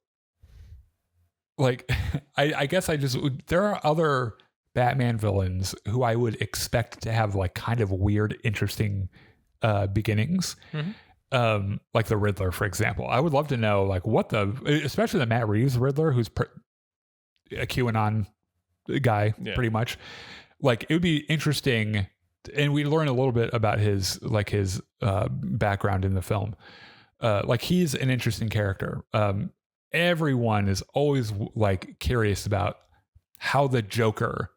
like, I guess there are other Batman villains who I would expect to have like kind of weird, interesting beginnings. Mm-hmm. Like the Riddler, for example. I would love to know like especially the Matt Reeves Riddler, who's a QAnon guy, pretty much. Like, it would be interesting, and we learn a little bit about his background in the film. Like, he's an interesting character. Everyone is always like curious about how the Joker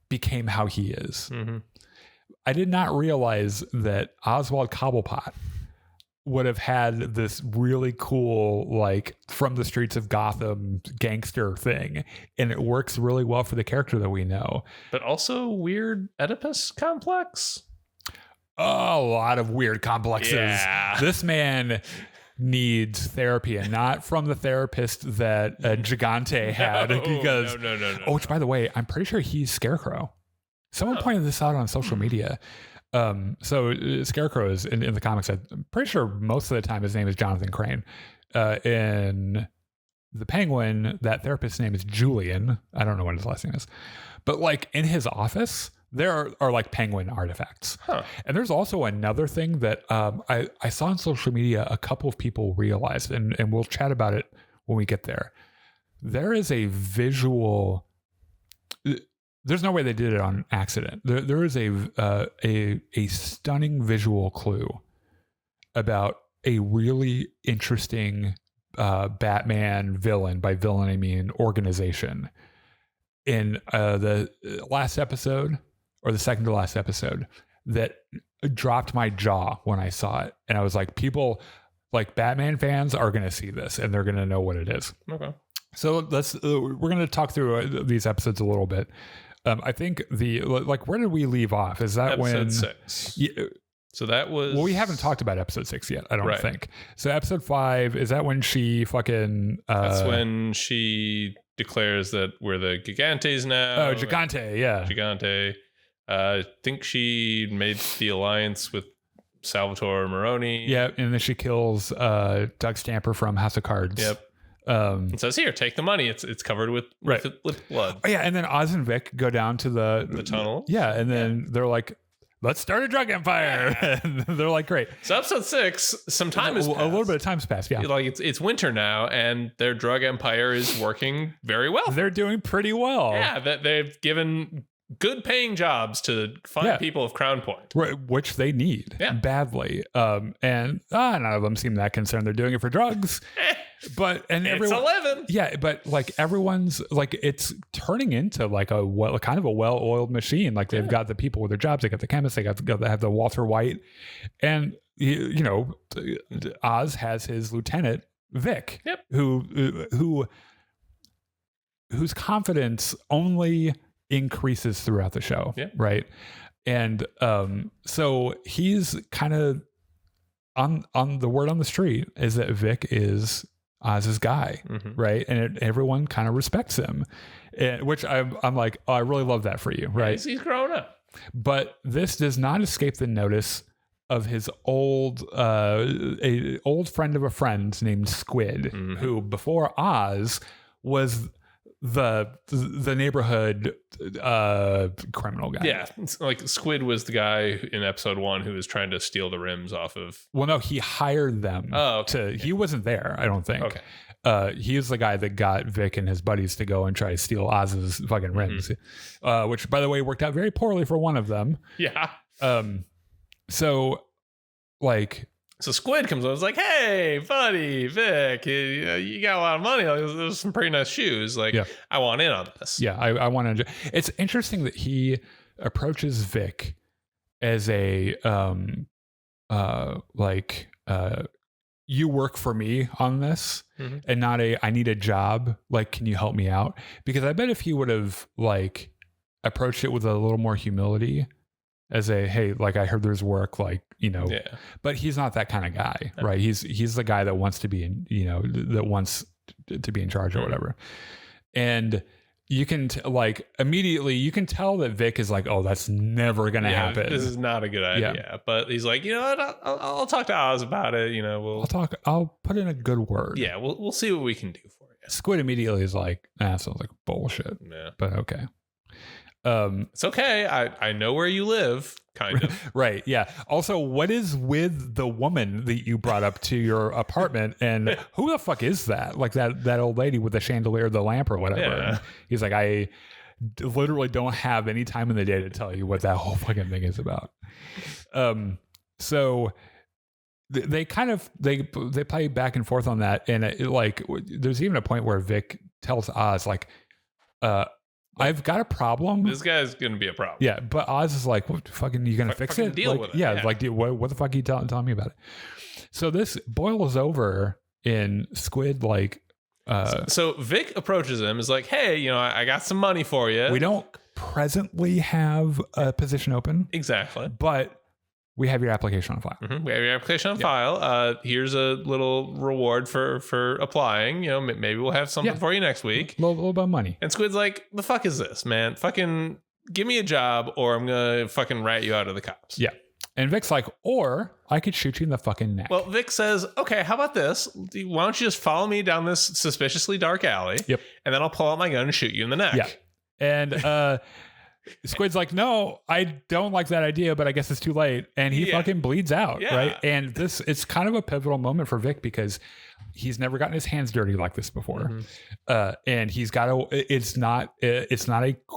became how he is. Mm-hmm. I did not realize that Oswald Cobblepot would have had this really cool, like, from the streets of Gotham gangster thing, and it works really well for the character that we know. But also weird Oedipus complex. A lot of weird complexes. Yeah. This man needs therapy, and not from the therapist that Gigante had. No. Oh, which, by the way, I'm pretty sure he's Scarecrow. Someone pointed this out on social media. So Scarecrow is in the comics. I'm pretty sure most of the time his name is Jonathan Crane. In the Penguin, that therapist's name is Julian. I don't know what his last name is, but like in his office, there are like Penguin artifacts. Huh. And there's also another thing that I saw on social media. A couple of people realized, and we'll chat about it when we get there. There is a visual. There's no way they did it on accident. There is a stunning visual clue about a really interesting Batman villain. By villain, I mean organization. In the last episode, or the second to last episode, that dropped my jaw when I saw it. And I was like, people, like Batman fans are going to see this and they're going to know what it is. Okay. So we're going to talk through these episodes a little bit. I think where did we leave off? Is that episode 6? Yeah. So that was... Well, we haven't talked about episode 6 yet, I don't think. So episode 5, is that when she fucking... That's when she declares that we're the Gigantes now. Oh, Gigante, yeah. Gigante. I think she made the alliance with Salvatore Maroni. Yeah, and then she kills Doug Stamper from House of Cards. Yep. It says here, take the money. It's covered with blood. Oh, yeah, and then Oz and Vic go down to the tunnel. Yeah, and then they're like, let's start a drug empire. Yeah. And they're like, great. So episode 6, some time has passed. A little bit of time's passed, yeah. Like it's winter now, and their drug empire is working very well. They're doing pretty well. Yeah, they've given good paying jobs to find people of Crown Point. Right, which they need badly. And none of them seem that concerned. They're doing it for drugs. But it's 11. Yeah, but like everyone's like it's turning into like kind of a well-oiled machine. Like they've got the people with their jobs, they got the chemists, they have the Walter White, and you know, Oz has his lieutenant Vic, whose confidence only increases throughout the show, right? And so he's kind of on the word on the street is that Vic is Oz's guy, right? And everyone kind of respects him, which I'm like, oh, I really love that for you, right? He's grown up. But this does not escape the notice of his old friend of a friend named Squid, who before Oz was the neighborhood criminal guy. Yeah, it's like Squid was the guy in episode 1 who was trying to steal the rims off of. Well, no, he hired them. Oh, okay. He wasn't there, I don't think. Okay. He was the guy that got Vic and his buddies to go and try to steal Oz's fucking rims, which, by the way, worked out very poorly for one of them. Yeah. So, like. So Squid comes over. It's like, hey, buddy, Vic, you got a lot of money. There's some pretty nice shoes. Like, I want in on this. Yeah, I want to. It's interesting that he approaches Vic as a you work for me on this, and not I need a job. Like, can you help me out? Because I bet if he would have like approached it with a little more humility, as a, hey, like I heard there's work, like, you know, but he's not that kind of guy, right? He's the guy that wants to be in, you know, that wants to be in charge or whatever. And you can like immediately you can tell that Vic is like, oh, that's never going to happen. This is not a good idea. Yeah. But he's like, you know what? I'll talk to Oz about it. You know, I'll put in a good word. Yeah. We'll see what we can do for you. Squid immediately is like, sounds like bullshit. Yeah. But okay. It's okay. I know where you live, kind of. Right. Yeah. Also, what is with the woman that you brought up to your apartment, and who the fuck is that? Like that old lady with the chandelier, the lamp, or whatever. Yeah. He's like, I literally don't have any time in the day to tell you what that whole fucking thing is about. So they kind of they play back and forth on that, and there's even a point where Vic tells Oz like, I've got a problem. This guy's going to be a problem. Yeah, but Oz is like, what fucking, you going to fix it? Deal with it. Yeah, like, what the fuck are you telling me about it? So this boils over in Squid, like... So Vic approaches him, is like, hey, you know, I got some money for you. We don't presently have a position open. Exactly. But we have your application on file. We have your application on file. Here's a little reward for applying. You know, maybe we'll have something for you next week. A little bit of money. And Squid's like, the fuck is this, man? Fucking give me a job or I'm going to fucking rat you out of the cops. Yeah. And Vic's like, or I could shoot you in the fucking neck. Well, Vic says, okay, how about this? Why don't you just follow me down this suspiciously dark alley? Yep. And then I'll pull out my gun and shoot you in the neck. Yeah. And Squid's like, no, I don't like that idea, but I guess it's too late. And he fucking bleeds out, right? And it's kind of a pivotal moment for Vic because he's never gotten his hands dirty like this before. And he's got to, it's not a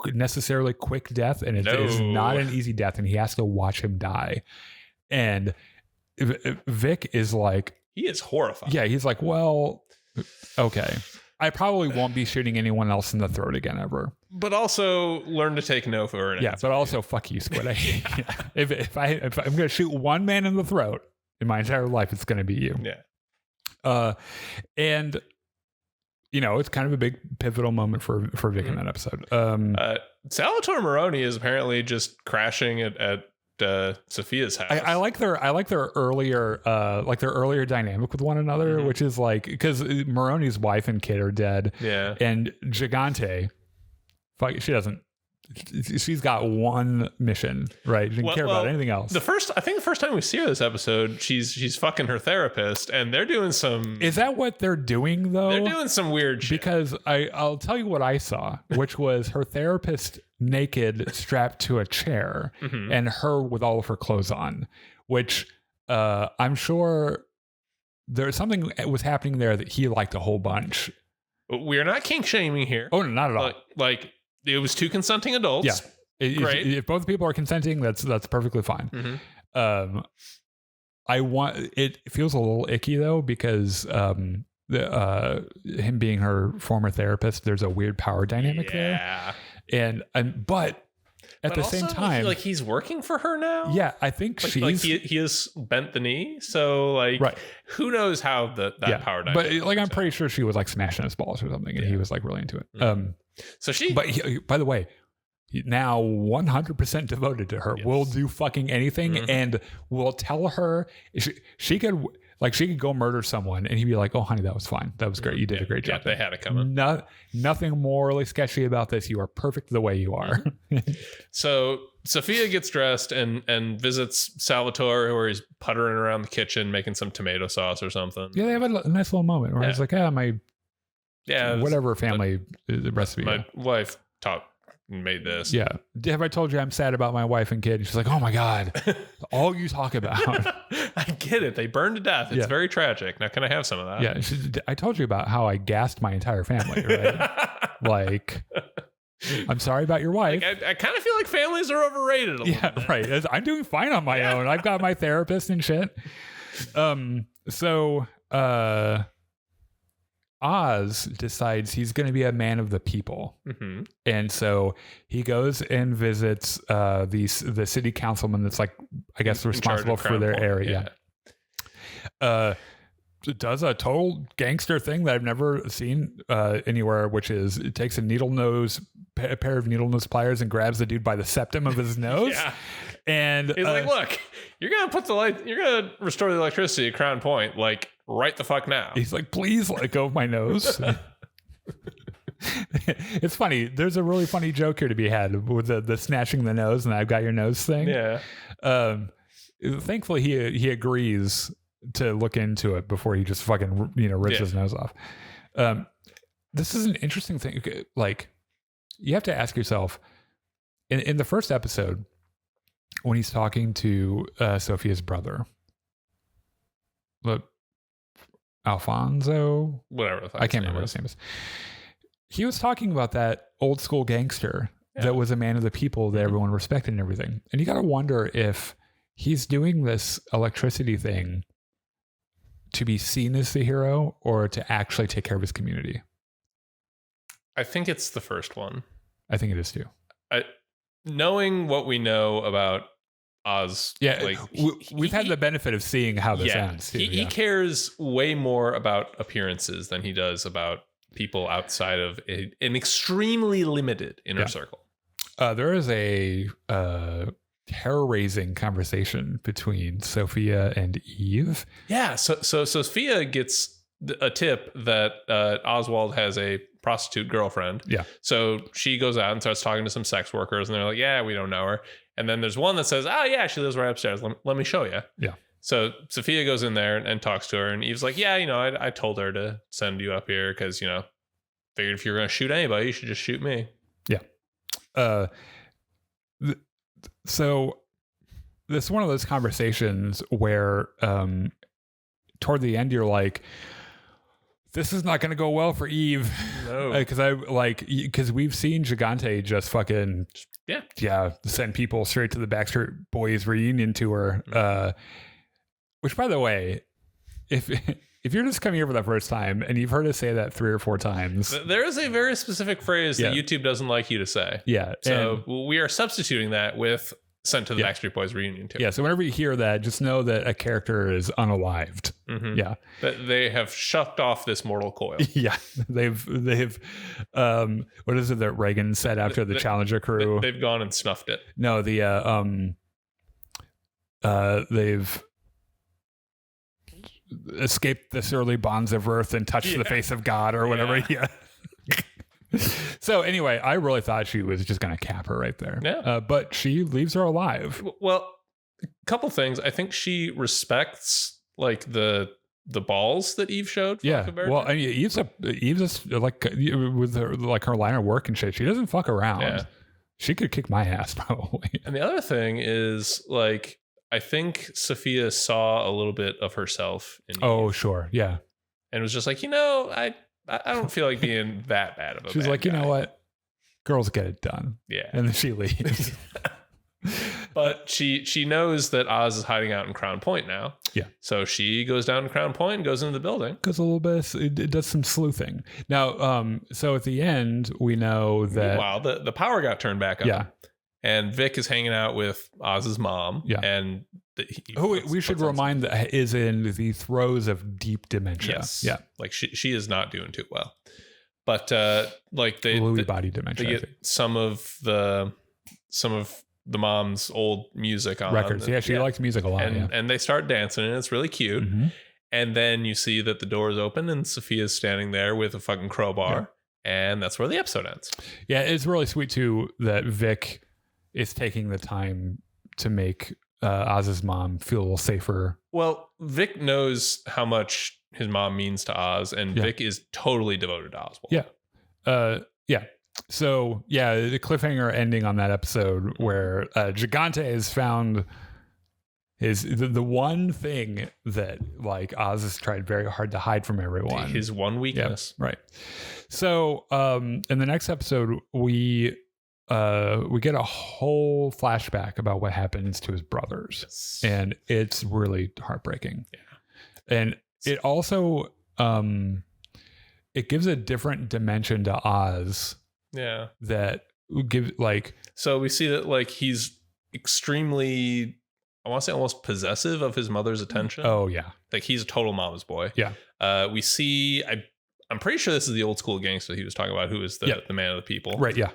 necessarily quick death, and it is not an easy death, and he has to watch him die. And Vic is like, he is horrified. Yeah, he's like, well, okay, I probably won't be shooting anyone else in the throat again ever. But also learn to take no for an answer. But also fuck you, Squid. If I'm going to shoot one man in the throat in my entire life, it's going to be you. Yeah. And you know, it's kind of a big pivotal moment for Vic in that episode. Salvatore Maroni is apparently just crashing at Sophia's house. I like their earlier dynamic with one another, which is like, because Maroni's wife and kid are dead. Yeah. And Gigante, she's got one mission, right? She didn't care about anything else. I think the first time we see her this episode, she's fucking her therapist, and they're doing some... Is that what they're doing, though? They're doing some weird shit. Because I'll tell you what I saw, which was her therapist naked, strapped to a chair, and her with all of her clothes on, which I'm sure there's something that was happening there that he liked a whole bunch. We're not kink shaming here. Oh, no, not at all. Like it was two consenting adults. Yeah. Great. If both people are consenting, that's perfectly fine. It feels a little icky though, because him being her former therapist, there's a weird power dynamic there. But at the same time, like he's working for her now. Yeah, I think he has bent the knee. So like, who knows how that power dynamic. But like, I'm pretty sure she was like smashing his balls or something, and he was like really into it. Mm-hmm. But by the way, now 100% devoted to her. Yes. Will do fucking anything, and will tell her she could go murder someone, and he'd be like, "Oh, honey, that was fine. That was great. You did a great job." They had it coming. Nothing morally sketchy about this. You are perfect the way you are. So Sophia gets dressed and visits Salvatore, where he's puttering around the kitchen making some tomato sauce or something. Yeah, they have a nice little moment where he's like, whatever family recipe. My wife made this. Yeah. Have I told you I'm sad about my wife and kid? And she's like, oh my God, all you talk about. I get it. They burned to death. It's very tragic. Now, can I have some of that? Yeah. I told you about how I gassed my entire family, right? Like, I'm sorry about your wife. Like, I kind of feel like families are overrated a little bit. Right. I'm doing fine on my own. I've got my therapist and shit. Oz decides he's going to be a man of the people. Mm-hmm. And so he goes and visits the city councilman that's like, I guess, responsible for their area. Does a total gangster thing that I've never seen anywhere, which is it takes a pair of needle nose pliers and grabs the dude by the septum of his nose. And he's like, look, you're gonna restore the electricity at Crown Point, like right the fuck now. He's like, please let go of my nose. It's funny. There's a really funny joke here to be had with the snatching the nose and I've got your nose thing. Yeah. Thankfully he agrees to look into it before he just fucking rips his nose off. This is an interesting thing. Like, you have to ask yourself in the first episode when he's talking to Sophia's brother, look, Alfonso, whatever the fuck I can't remember what his name is. He was talking about that old school gangster that was a man of the people that everyone respected and everything. And you got to wonder if he's doing this electricity thing to be seen as the hero or to actually take care of his community. I think it's the first one. I think it is too. Knowing what we know about Oz, like we've had the benefit of seeing how this ends. Too, he cares way more about appearances than he does about people outside of an extremely limited inner circle. There is a terror-raising conversation between Sophia and Eve. Yeah, so Sophia gets a tip that Oswald has a prostitute girlfriend. Yeah. So she goes out and starts talking to some sex workers, and they're like, yeah, we don't know her. And then there's one that says, oh, yeah, she lives right upstairs. Let me show you. Yeah. So Sophia goes in there and talks to her, and Eve's like, yeah, I told her to send you up here because, figured if you're going to shoot anybody, you should just shoot me. Yeah. So this is one of those conversations where toward the end, you're like, this is not going to go well for Eve. No. Because we've seen Gigante just fucking send people straight to the Backstreet Boys reunion tour. Which, by the way, if you're just coming here for the first time and you've heard us say that 3 or 4 times, there is a very specific phrase that YouTube doesn't like you to say. Yeah. So we are substituting that with sent to the Backstreet Boys reunion tour. Yeah. So whenever you hear that, just know that a character is unalived. Mm-hmm. Yeah. That they have shucked off this mortal coil. Yeah. They've what is it that Reagan said after the Challenger crew? They've gone and snuffed it. No, they've escaped the surly bonds of earth and touched the face of God or whatever. Yeah. So anyway, I really thought she was just going to cap her right there. Yeah. But she leaves her alive. Well, a couple things. I think she respects like the balls that Eve showed. Yeah. Well, I mean, Eve's like with her line of work and shit. She doesn't fuck around. Yeah. She could kick my ass probably. And the other thing is like, I think Sophia saw a little bit of herself in Eve. Oh, sure. Yeah. And was just like, I don't feel like being that bad of a She's like, guy. You know what? Girls get it done. Yeah. And then she leaves. But she knows that Oz is hiding out in Crown Point now. Yeah. So she goes down to Crown Point and goes into the building. Goes a little bit, it does some sleuthing. Now, so at the end, we know that... Meanwhile, the power got turned back on. Yeah. And Vic is hanging out with Oz's mom. Yeah. And we should remind that is in the throes of deep dementia. Yes. Yeah. Like she is not doing too well. But like Lewy body dementia. They get some of the mom's old music on records. Yeah, she likes music a lot. And they start dancing and it's really cute. Mm-hmm. And then you see that the door is open and Sophia's standing there with a fucking crowbar. Yeah. And that's where the episode ends. Yeah, it's really sweet too that Vic is taking the time to make Oz's mom feel a little safer. Well, Vic knows how much his mom means to Oz, and Vic is totally devoted to Oswald. Yeah. Yeah. So, yeah, the cliffhanger ending on that episode where Gigante has found the one thing that like Oz has tried very hard to hide from everyone. His one weakness. Yeah, right. So, in the next episode, we get a whole flashback about what happens to his brothers. Yes. And it's really heartbreaking. Yeah. And it also it gives a different dimension to Oz. Yeah. That give like, so we see that like he's extremely, I want to say almost possessive of his mother's attention. Oh yeah. Like he's a total mama's boy. Yeah. We see, I'm pretty sure this is the old school gangster he was talking about, who is the man of the people. Right. Yeah.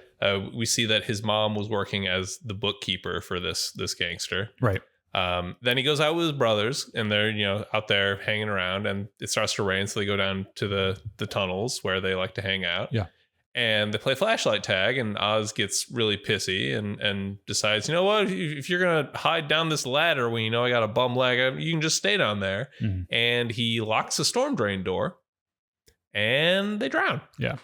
We see that his mom was working as the bookkeeper for this gangster. Right. Then he goes out with his brothers and they're, out there hanging around, and it starts to rain. So they go down to the tunnels where they like to hang out. Yeah. And they play flashlight tag, and Oz gets really pissy and decides, you know what, if you're going to hide down this ladder when I got a bum leg, you can just stay down there. Mm-hmm. And he locks the storm drain door and they drown. Yeah.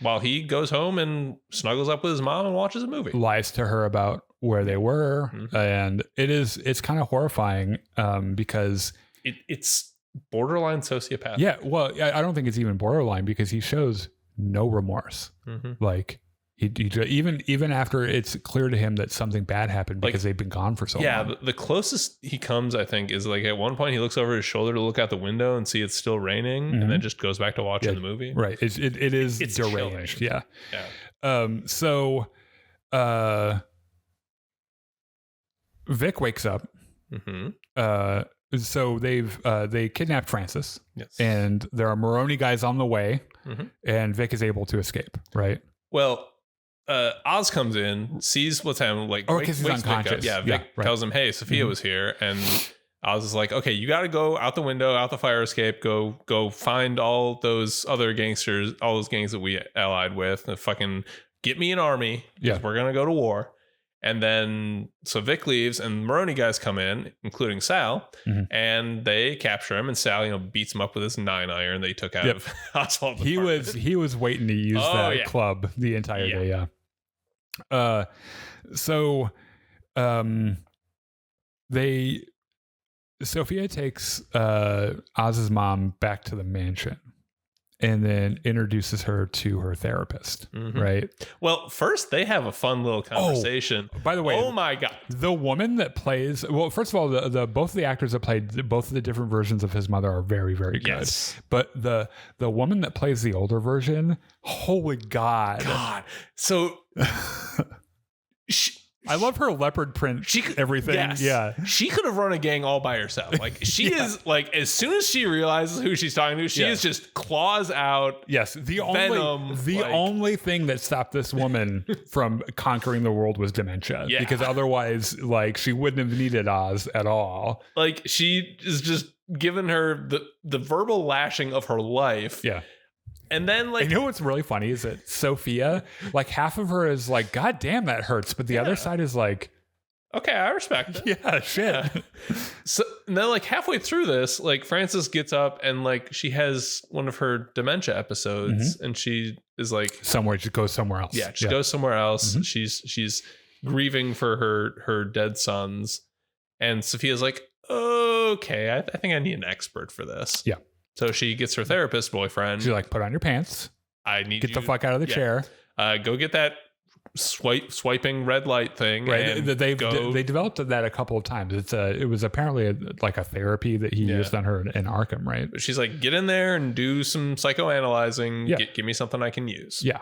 While he goes home and snuggles up with his mom and watches a movie. Lies to her about where they were. Mm-hmm. And it's kind of horrifying because it's borderline sociopath. Yeah. Well, I don't think it's even borderline because he shows no remorse. Mm-hmm. Like he even after it's clear to him that something bad happened because they've been gone for so long. Yeah. The closest he comes, I think, is like at one point he looks over his shoulder to look out the window and see it's still raining, and then just goes back to watching the movie. Right. It is deranged. Chilling. Yeah. So Vic wakes up. Mm-hmm. So they kidnapped Francis. Yes. And there are Maroney guys on the way. Mm-hmm. And Vic is able to escape, right? Well, Oz comes in, sees what's happening, like because he's unconscious. Vic tells him, "Hey, Sophia was here," and Oz is like, "Okay, you got to go out the window, out the fire escape, go find all those other gangsters, all those gangs that we allied with, and fucking get me an army. Yeah, we're gonna go to war." And then so Vic leaves, and Maroney guys come in, including Sal, and they capture him. And Sal, beats him up with his 9-iron that he took out of Oswald's apartment. He was waiting to use that club the entire day. Yeah. Sophia takes Oz's mom back to the mansion and then introduces her to her therapist, right? Well, first they have a fun little conversation. By the way, oh my God. The woman that plays, well, first of all, the both of the actors that played both of the different versions of his mother are very, very good. Yes. But the woman that plays the older version, holy God. So I love her leopard print. Everything. Yes. Yeah. She could have run a gang all by herself. Like she is like, as soon as she realizes who she's talking to, she is just claws out. Yes. The only thing that stopped this woman from conquering the world was dementia. Yeah. Because otherwise, like, she wouldn't have needed Oz at all. Like, she is just giving her the verbal lashing of her life. Yeah. And then, like, you know what's really funny is that Sophia, like, half of her is like, God damn, that hurts. But the other side is like, okay, I respect it. Yeah, shit. Yeah. So and then, like, halfway through this, like, Frances gets up and, like, she has one of her dementia episodes, and she is like, she goes somewhere else. Yeah, she goes somewhere else. She's grieving for her dead sons, and Sophia's like, okay, I think I need an expert for this. Yeah. So she gets her therapist boyfriend. She's like, put on your pants. I need get the fuck out of the chair. Go get that swiping red light thing. Right. And They developed that a couple of times. It was apparently like a therapy that he used on her in Arkham, right? She's like, get in there and do some psychoanalyzing. Yeah. Give me something I can use. Yeah.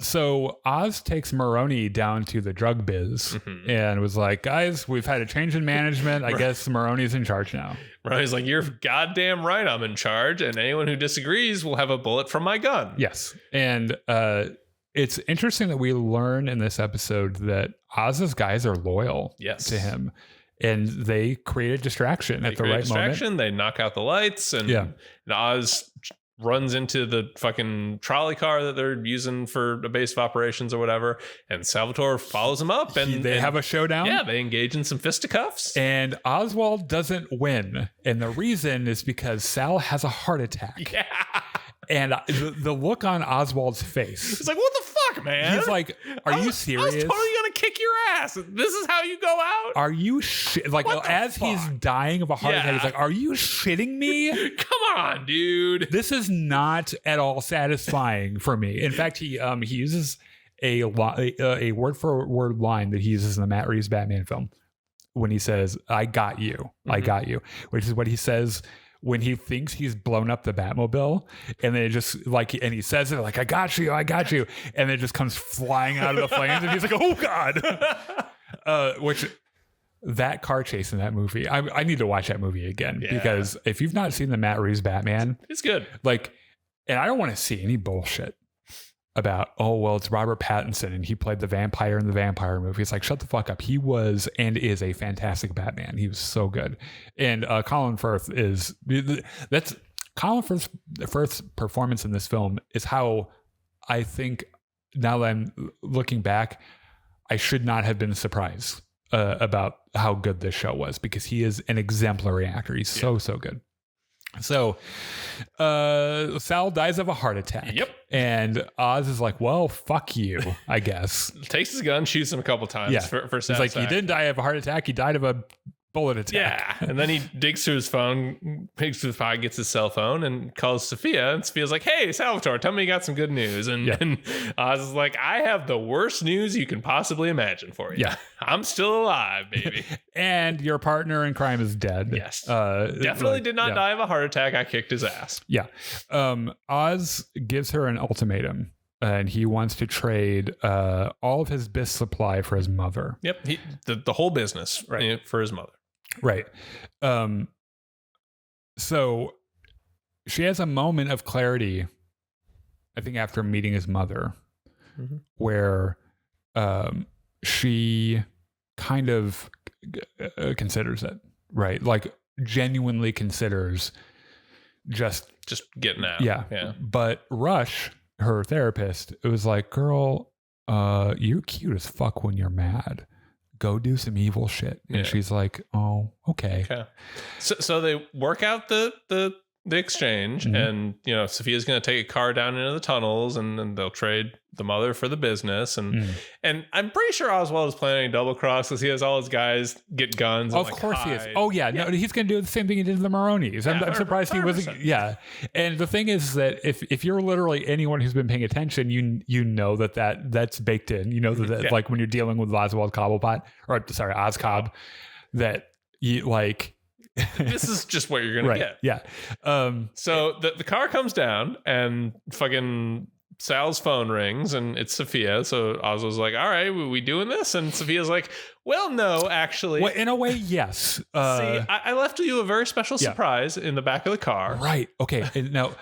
So Oz takes Maroni down to the drug biz and was like, guys, we've had a change in management. I guess Maroni's in charge now. Maroni's like, you're goddamn right, I'm in charge. And anyone who disagrees will have a bullet from my gun. Yes. And it's interesting that we learn in this episode that Oz's guys are loyal to him. And they create a distraction at the right moment. They knock out the lights and Oz runs into the fucking trolley car that they're using for a base of operations or whatever, and Salvatore follows him up and they have a showdown. Yeah, they engage in some fisticuffs. And Oswald doesn't win. And the reason is because Sal has a heart attack. Yeah. And the look on Oswald's face. He's like, what the fuck, man? He's like, are you serious? I was totally going to kick your ass. This is how you go out? Are you like, as he's dying of a heart attack, he's like, are you shitting me? Come on, dude. This is not at all satisfying for me. In fact, he uses a word for word line that he uses in the Matt Reeves Batman film when he says, I got you. I got you, which is what he says when he thinks he's blown up the Batmobile, and then it just like, and he says it like, I got you, and it just comes flying out of the flames, and he's like, oh God. Which that car chase in that movie, I need to watch that movie again because if you've not seen the Matt Reeves Batman, it's good. Like, and I don't want to see any bullshit about, oh, well, it's Robert Pattinson and he played the vampire in the vampire movie. It's like, shut the fuck up. He was and is a fantastic Batman. He was so good. And Colin Firth Colin Firth's performance in this film is how I think, now that I'm looking back, I should not have been surprised about how good this show was, because he is an exemplary actor. He's so good. So Sal dies of a heart attack. Yep. And Oz is like, well, fuck you, I guess. Takes his gun, shoots him a couple times for He's like, he didn't die of a heart attack. He died of a bullet attack. Yeah. And then he digs through his phone, digs through his pocket, gets his cell phone and calls Sophia. And Sophia's like, hey, Salvatore, tell me you got some good news. And Oz is like, I have the worst news you can possibly imagine for you. Yeah. I'm still alive, baby. And your partner in crime is dead. Yes. Definitely did not die of a heart attack. I kicked his ass. Yeah. Oz gives her an ultimatum. And he wants to trade all of his bis supply for his mother. Yep. The whole business for his mother. Right. So she has a moment of clarity, I think, after meeting his mother, where she kind of considers it, right? Like, genuinely considers just getting out. Yeah. But Rush, her therapist, it was like, girl, you're cute as fuck when you're mad. Go do some evil shit. And she's like, oh, okay. So they work out the exchange, and Sophia's going to take a car down into the tunnels, and then they'll trade the mother for the business, and I'm pretty sure Oswald is planning a double cross because he has all his guys get guns. Of course he is. Oh yeah, no, he's going to do the same thing he did to the Maronis. I'm surprised 100%. He wasn't. Yeah, and the thing is that if you're literally anyone who's been paying attention, you know that's baked in. You know that like when you're dealing with Oswald Cobblepot, Oz Cobb, that you like. This is just what you're gonna get. Yeah. So the car comes down and fucking Sal's phone rings and it's Sophia. So Oz was like, all right, we doing this? And Sophia's like, well, no, actually. Well, in a way, yes. See, I left you a very special surprise in the back of the car. Right. Okay. Now,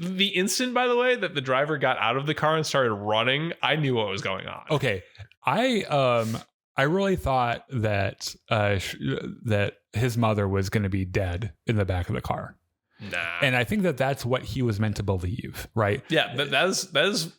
the instant, by the way, that the driver got out of the car and started running, I knew what was going on. Okay. I really thought that that his mother was going to be dead in the back of the car. Nah. And I think that's what he was meant to believe, right? Yeah, that is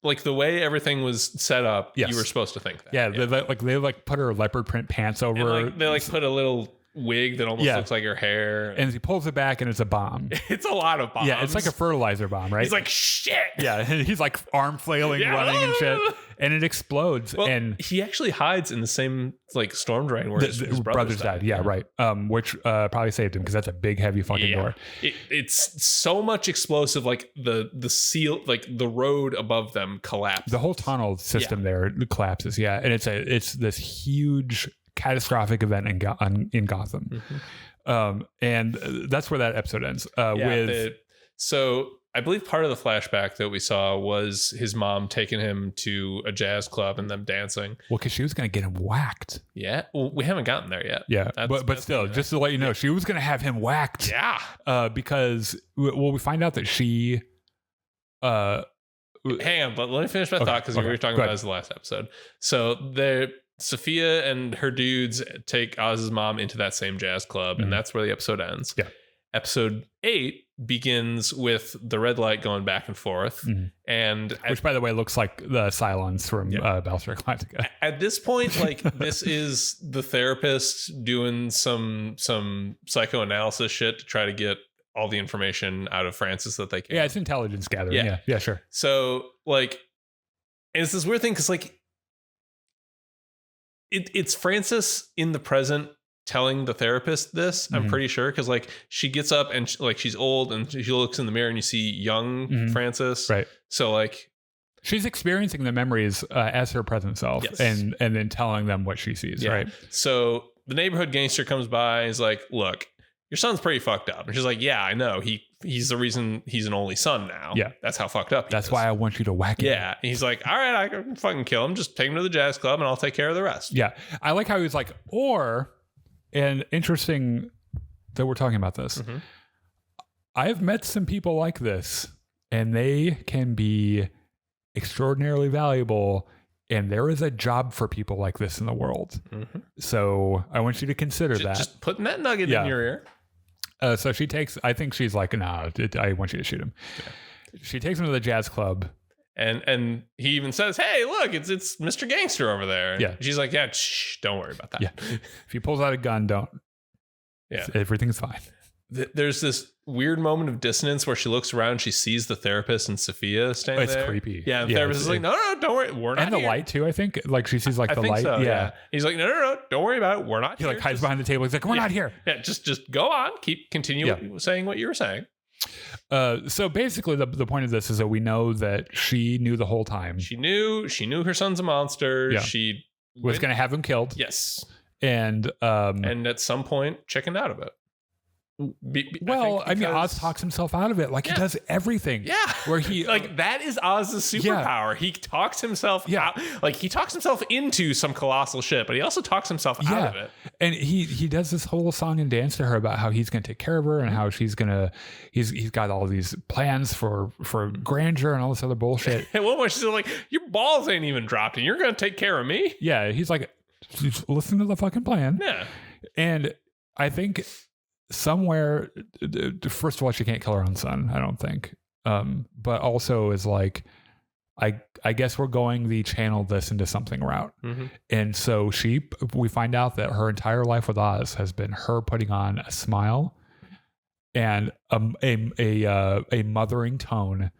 like the way everything was set up. Yes. You were supposed to think that. Yeah, they put her leopard print pants over. And they put a little wig that almost looks like her hair. And he pulls it back and it's a bomb. It's a lot of bombs. Yeah, it's like a fertilizer bomb, right? He's like, shit. Yeah, and he's like arm flailing, running and shit. And it explodes. Well, and he actually hides in the same like storm drain where his brothers died. Yeah, right. Which probably saved him because that's a big, heavy fucking door. It's so much explosive, like the seal, like the road above them collapses. The whole tunnel system there collapses. Yeah, and it's this huge catastrophic event in Gotham. And that's where that episode ends. So I believe part of the flashback that we saw was his mom taking him to a jazz club and them dancing. Well, because she was going to get him whacked. Yeah. Well, we haven't gotten there yet. Yeah. But still, just to let you know, she was going to have him whacked. Yeah. Because, we find out that she... hang on, but let me finish my thought because we were talking about this the last episode. So Sophia and her dudes take Oz's mom into that same jazz club, and that's where the episode ends. Yeah. Episode 8 begins with the red light going back and forth, and which, by the way, looks like the Cylons from Battlestar Galactica. At this point, like this is the therapist doing some psychoanalysis shit to try to get all the information out of Francis that they can. Yeah, it's intelligence gathering. Yeah, sure. So like, and it's this weird thing because like it's Francis in the present telling the therapist this, I'm pretty sure, because like she gets up and she's old and she looks in the mirror and you see young Francis, right? So like she's experiencing the memories as her present self, and then telling them what she sees, right? So the neighborhood gangster comes by and is like, look, your son's pretty fucked up. And she's like, yeah, I know. He's the reason he's an only son now. Yeah. That's how fucked up he That's is. why I want you to whack him. Yeah. And he's like, all right, I can fucking kill him. Just take him to the jazz club and I'll take care of the rest. Yeah. I like how he's like, and interesting that we're talking about this. I've met some people like this, and they can be extraordinarily valuable, and there is a job for people like this in the world. So I want you to consider that. Just putting that nugget in your ear. So she takes, I think she's like, nah, I want you to shoot him. Yeah. She takes him to the jazz club. And he even says, hey, look, it's Mr. Gangster over there. Yeah. She's like, yeah, shh, don't worry about that. Yeah. If he pulls out a gun, don't. Yeah. Everything's fine. There's this weird moment of dissonance where she looks around, she sees the therapist and Sophia standing there. It's creepy. Yeah, and the therapist is like, no, don't worry, we're not here. And the light too, I think. Like she sees like the light. So, yeah. He's like, no, don't worry about it. We're not here. He like hides behind the table. He's like, we're not here. Yeah, just go on. Continue saying what you were saying. So basically the point of this is that we know that she knew the whole time. She knew her son's a monster. Yeah. She was going to have him killed. Yes. And at some point chickened out of it. I mean, Oz talks himself out of it. Like he does everything. Yeah. Where he like that is Oz's superpower. He talks himself out. Like he talks himself into some colossal shit, but he also talks himself out of it. And he does this whole song and dance to her about how he's going to take care of her and how he's got all these plans for grandeur and all this other bullshit. And one point she's like, your balls ain't even dropped and you're going to take care of me. Yeah. He's like, listen to the fucking plan. Yeah. And I think somewhere, first of all, she can't kill her own son, I don't think. But also is like, I guess we're going the channel this into something route. And so we find out that her entire life with Oz has been her putting on a smile and a mothering tone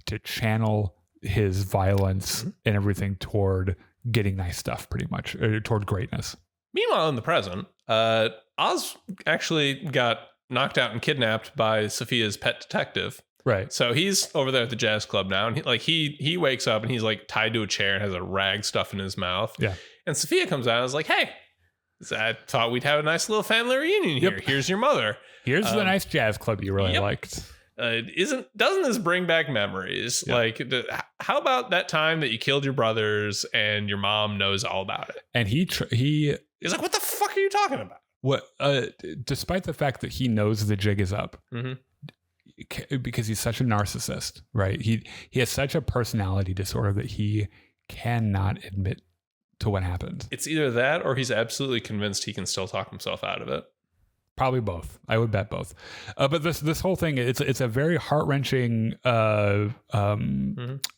to channel his violence and everything toward getting nice stuff, pretty much, toward greatness. Meanwhile, in the present, Oz actually got knocked out and kidnapped by Sophia's pet detective. Right. So he's over there at the jazz club now, and he wakes up and he's like tied to a chair and has a rag stuffed in his mouth. Yeah. And Sophia comes out and is like, hey, I thought we'd have a nice little family reunion here. Here's your mother. Here's the nice jazz club you really liked. Doesn't this bring back memories? Yeah. Like, how about that time that you killed your brothers and your mom knows all about it? And he's like, what the fuck are you talking about? What? Despite the fact that he knows the jig is up, because he's such a narcissist, right? He has such a personality disorder that he cannot admit to what happened. It's either that or he's absolutely convinced he can still talk himself out of it. Probably both. I would bet both. But this whole thing, it's a very heart-wrenching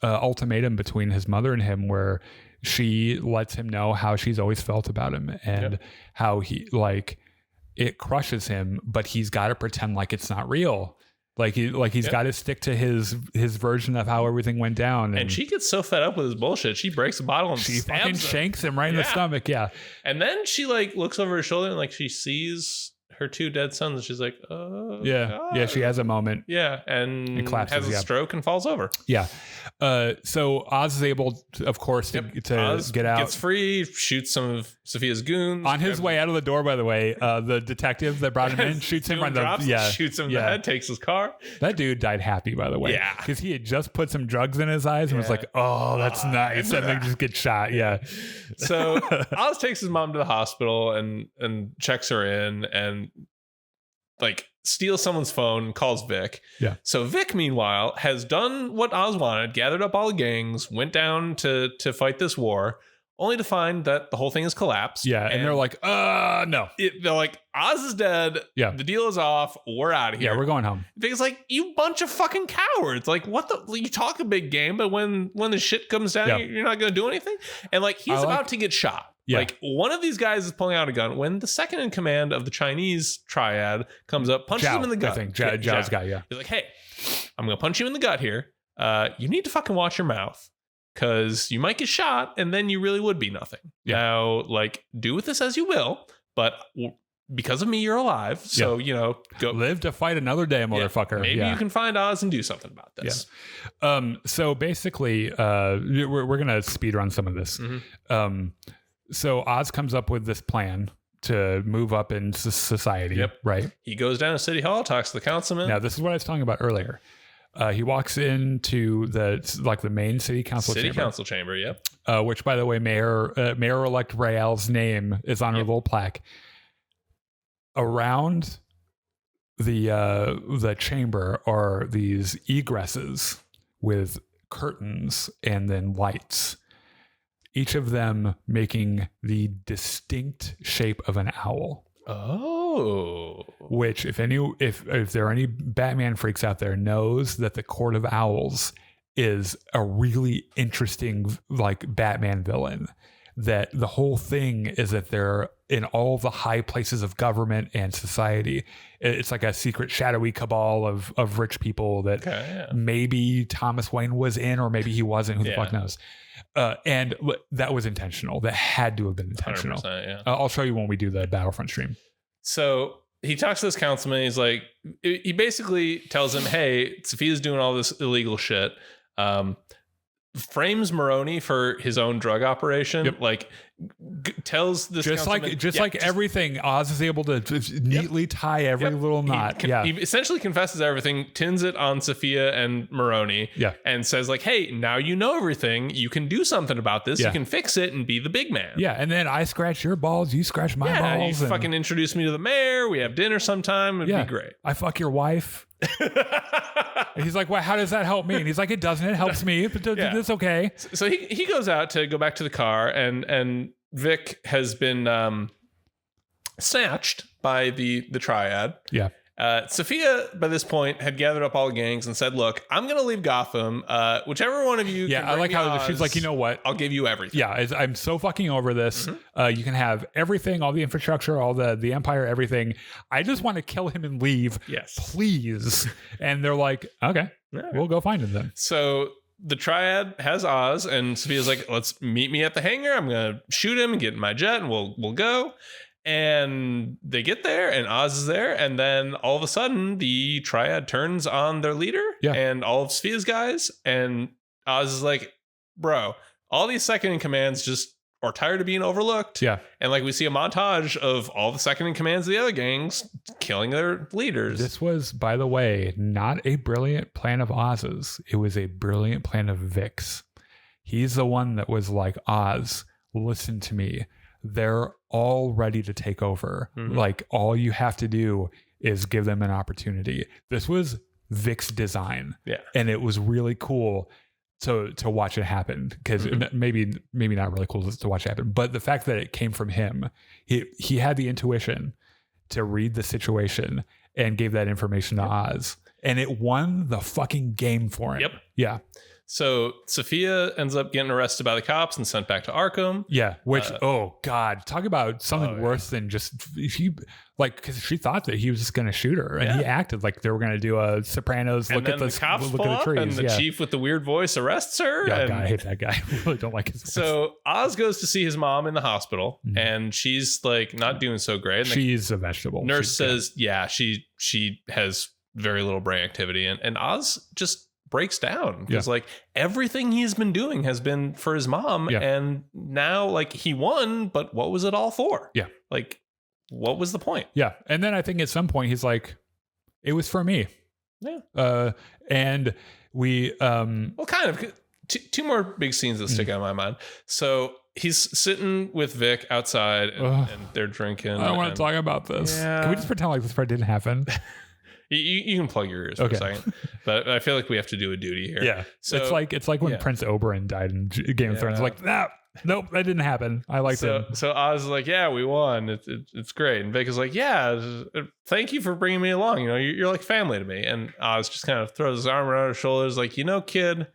ultimatum between his mother and him, where she lets him know how she's always felt about him and how he it crushes him, but he's got to pretend like it's not real. Like he's got to stick to his version of how everything went down. And she gets so fed up with his bullshit, she breaks the bottle and she fucking shanks him right in the stomach. Yeah. And then she like looks over her shoulder and like she sees her 2 dead sons, and she's like, "Oh, yeah, God." yeah." She has a moment. Yeah, and collapses, has a stroke and falls over. Yeah. So Oz is able, of course, to Oz get out. Gets free, shoots some of Sophia's goons. On his way out of the door, by the way, the detective that brought him in shoots him shoots him in the head, takes his car. That dude died happy, by the way. Yeah. Because he had just put some drugs in his eyes and was like, "Oh, that's nice," and then just get shot. Yeah. So Oz takes his mom to the hospital and checks her in and like steals someone's phone, calls Vic. Yeah. So Vic, meanwhile, has done what Oz wanted, gathered up all the gangs, went down to fight this war, only to find that the whole thing has collapsed. Yeah. And they're like, no. They're like, Oz is dead. Yeah. The deal is off. We're out of here. Yeah, we're going home. Vic's like, you bunch of fucking cowards. Like, what the? You talk a big game, but when the shit comes down, you're not going to do anything? And like, he's about to get shot. Yeah. Like one of these guys is pulling out a gun when the second in command of the Chinese triad comes up, punches him in the gut. I think Zhao's guy, yeah. He's like, "Hey, I'm going to punch you in the gut here. You need to fucking watch your mouth because you might get shot and then you really would be nothing. Yeah. Now, like, do with this as you will, but because of me, you're alive. So, go live to fight another day, motherfucker. Maybe you can find Oz and do something about this." Yeah. So basically, we're going to speed run some of this. Mm-hmm. So Oz comes up with this plan to move up in society. Yep. Right. He goes down to City Hall, talks to the councilman. Now, this is what I was talking about earlier. He walks into the main city council chamber. Yep. Which, by the way, Mayor-elect Rael's name is on her little plaque. Around the chamber are these egresses with curtains and then lights. Each of them making the distinct shape of an owl. Oh. Which, if there are any Batman freaks out there, knows that the Court of Owls is a really interesting, like, Batman villain. That the whole thing is that they're in all the high places of government and society. It's like a secret shadowy cabal of rich people that maybe Thomas Wayne was in, or maybe he wasn't. Who the fuck knows? And that was intentional. That had to have been intentional. I'll show you when we do the Battlefront stream. So he talks to this councilman. He's like, he basically tells him, "Hey, Sophia's doing all this illegal shit." Frames Maroni for his own drug operation. Yep. Like tells this like everything, Oz is able to neatly tie every little knot. He essentially confesses everything, tins it on Sophia and Maroni, and says like, "Hey, now you know everything. You can do something about this. You can fix it and be the big man." Yeah, and then I scratch your balls, you scratch my balls. You fucking introduce me to the mayor. We have dinner sometime. It'd be great. I fuck your wife. He's like, "Well, how does that help me?" And he's like, "It doesn't. It helps me. But it's okay." So he goes out to go back to the car, and Vic has been snatched by the triad. Yeah. Sophia, by this point, had gathered up all the gangs and said, "Look, I'm going to leave Gotham. Whichever one of you." Yeah, I like how she's like, "You know what? I'll give you everything." Yeah, I'm so fucking over this. You can have everything, all the infrastructure, all the empire, everything. I just want to kill him and leave. Yes, please. And they're like, "Okay, we'll go find him then." So the triad has Oz, and Sophia's like, "Let's meet me at the hangar. I'm going to shoot him and get in my jet, and we'll go." And they get there, and Oz is there, and then all of a sudden, the triad turns on their leader and all of Sophia's guys, and Oz is like, "Bro, all these second in commands just are tired of being overlooked." Yeah. And like we see a montage of all the second in commands of the other gangs killing their leaders. This was, by the way, not a brilliant plan of Oz's. It was a brilliant plan of Vic's. He's the one that was like, "Oz, listen to me. They're all ready to take over. Like, all you have to do is give them an opportunity." This was Vic's design. Yeah. And it was really cool to watch it happen, because maybe not really cool to watch it happen, but the fact that it came from him, he had the intuition to read the situation and gave that information to Oz, and it won the fucking game for him. Yep. Yeah. So Sophia ends up getting arrested by the cops and sent back to Arkham. Yeah, which oh god, talk about something worse than just because she thought that he was just going to shoot her, and he acted like they were going to do a Sopranos and look at the cops look at the trees, and the chief with the weird voice arrests her. Yeah, God, I hate that guy. I really don't like his voice. So Oz goes to see his mom in the hospital, and she's like not doing so great. And she's a vegetable. Nurse says, she has very little brain activity, and Oz just breaks down because like everything he's been doing has been for his mom, and now like he won, but what was it all for? Like what was the point? And then I think at some point he's like, it was for me. And we kind of two more big scenes that stick out in my mind. So he's sitting with Vic outside and they're drinking. I don't want to talk about this. Can we just pretend like this part didn't happen? You can plug your ears for a second, but I feel like we have to do a duty here. So it's like when Prince Oberyn died in Game of Thrones. Like, nope, that didn't happen. I liked him. So Oz is like, we won. It's great. And Vic is like, thank you for bringing me along. You know, you're like family to me. And Oz just kind of throws his arm around her shoulders, like, kid,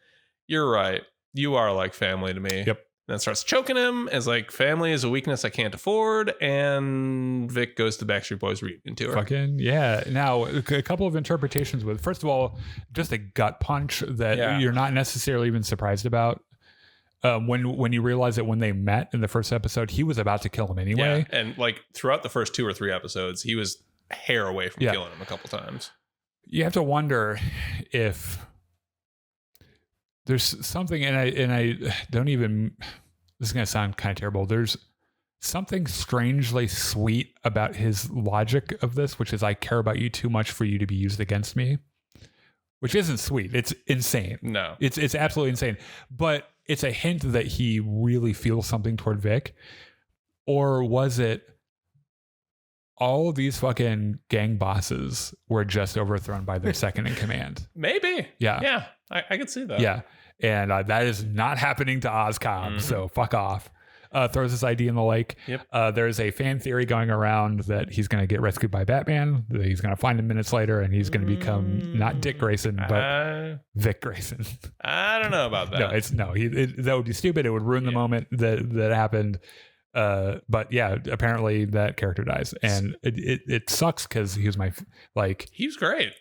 you're right. You are like family to me. Yep. Then starts choking him as like family is a weakness I can't afford, and Vic goes to Backstreet Boys reunion tour. Fucking yeah. Now a couple of interpretations with, first of all, just a gut punch that you're not necessarily even surprised about. When you realize that when they met in the first episode, he was about to kill him anyway. And like throughout the first 2 or 3 episodes, he was a hair away from killing him a couple times. You have to wonder if there's something, and I don't even, this is going to sound kind of terrible. There's something strangely sweet about his logic of this, which is I care about you too much for you to be used against me, which isn't sweet. It's insane. No, it's absolutely insane. But it's a hint that he really feels something toward Vic. Or was it all of these fucking gang bosses were just overthrown by their second in command? Maybe. Yeah. I could see that. Yeah. And that is not happening to Ozcom. So fuck off. Throws his ID in the lake. Yep. There's a fan theory going around that he's going to get rescued by Batman. That he's going to find him minutes later, and he's going to become not Dick Grayson, but Vic Grayson. I don't know about that. That would be stupid. It would ruin the moment that happened. But yeah, apparently that character dies, and it sucks because he was he was great.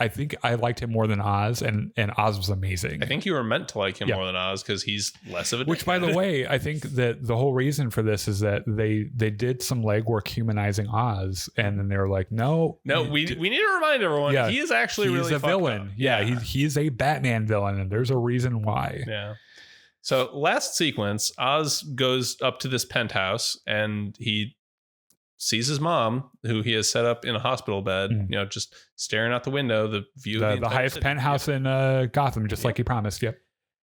I think I liked him more than Oz, and Oz was amazing. I think you were meant to like him more than Oz because he's less of a which, by the way, I think that the whole reason for this is that they did some legwork humanizing Oz, and then they were like, no, we need to remind everyone he is actually really a villain. He's a Batman villain, and there's a reason why. So last sequence, Oz goes up to this penthouse and he sees his mom, who he has set up in a hospital bed, just staring out the window, the view of the highest penthouse in Gotham, just like he promised. Yep.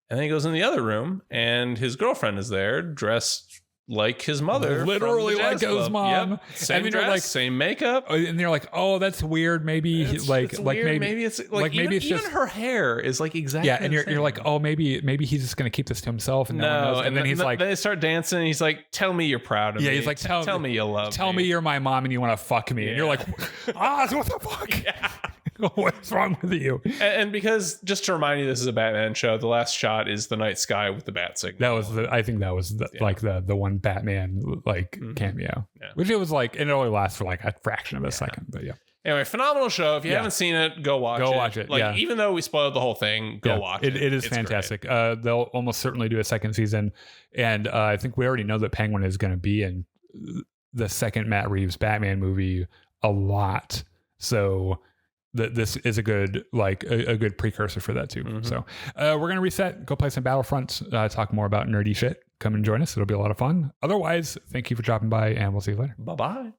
And then he goes in the other room and his girlfriend is there dressed like his mother, literally like his mom. Yep. Same dress, same makeup, and they're like, "Oh, that's weird. Maybe it's weird. Maybe it's like even just her hair is like exactly and you're like, oh, maybe he's just gonna keep this to himself, and no one knows. And then he's like, then they start dancing. And he's like, "Tell me you're proud of me." Yeah, he's like, "Tell me you love me. Tell me you're my mom and you want to fuck me." And you're like, Oz, what the fuck? Yeah. What's wrong with you? And because, just to remind you, this is a Batman show, the last shot is the night sky with the bat signal. I think that was the one Batman cameo, which it was like, it only lasts for like a fraction of a second, but yeah. Anyway, phenomenal show. If you haven't seen it, go watch it. Like, even though we spoiled the whole thing, go watch it. It is fantastic. They'll almost certainly do a second season, and I think we already know that Penguin is going to be in the second Matt Reeves Batman movie a lot. So this is a good good precursor for that too. So we're gonna reset, go play some Battlefront, talk more about nerdy shit. Come and join us. It'll be a lot of fun. Otherwise, thank you for dropping by, and we'll see you later. Bye-bye.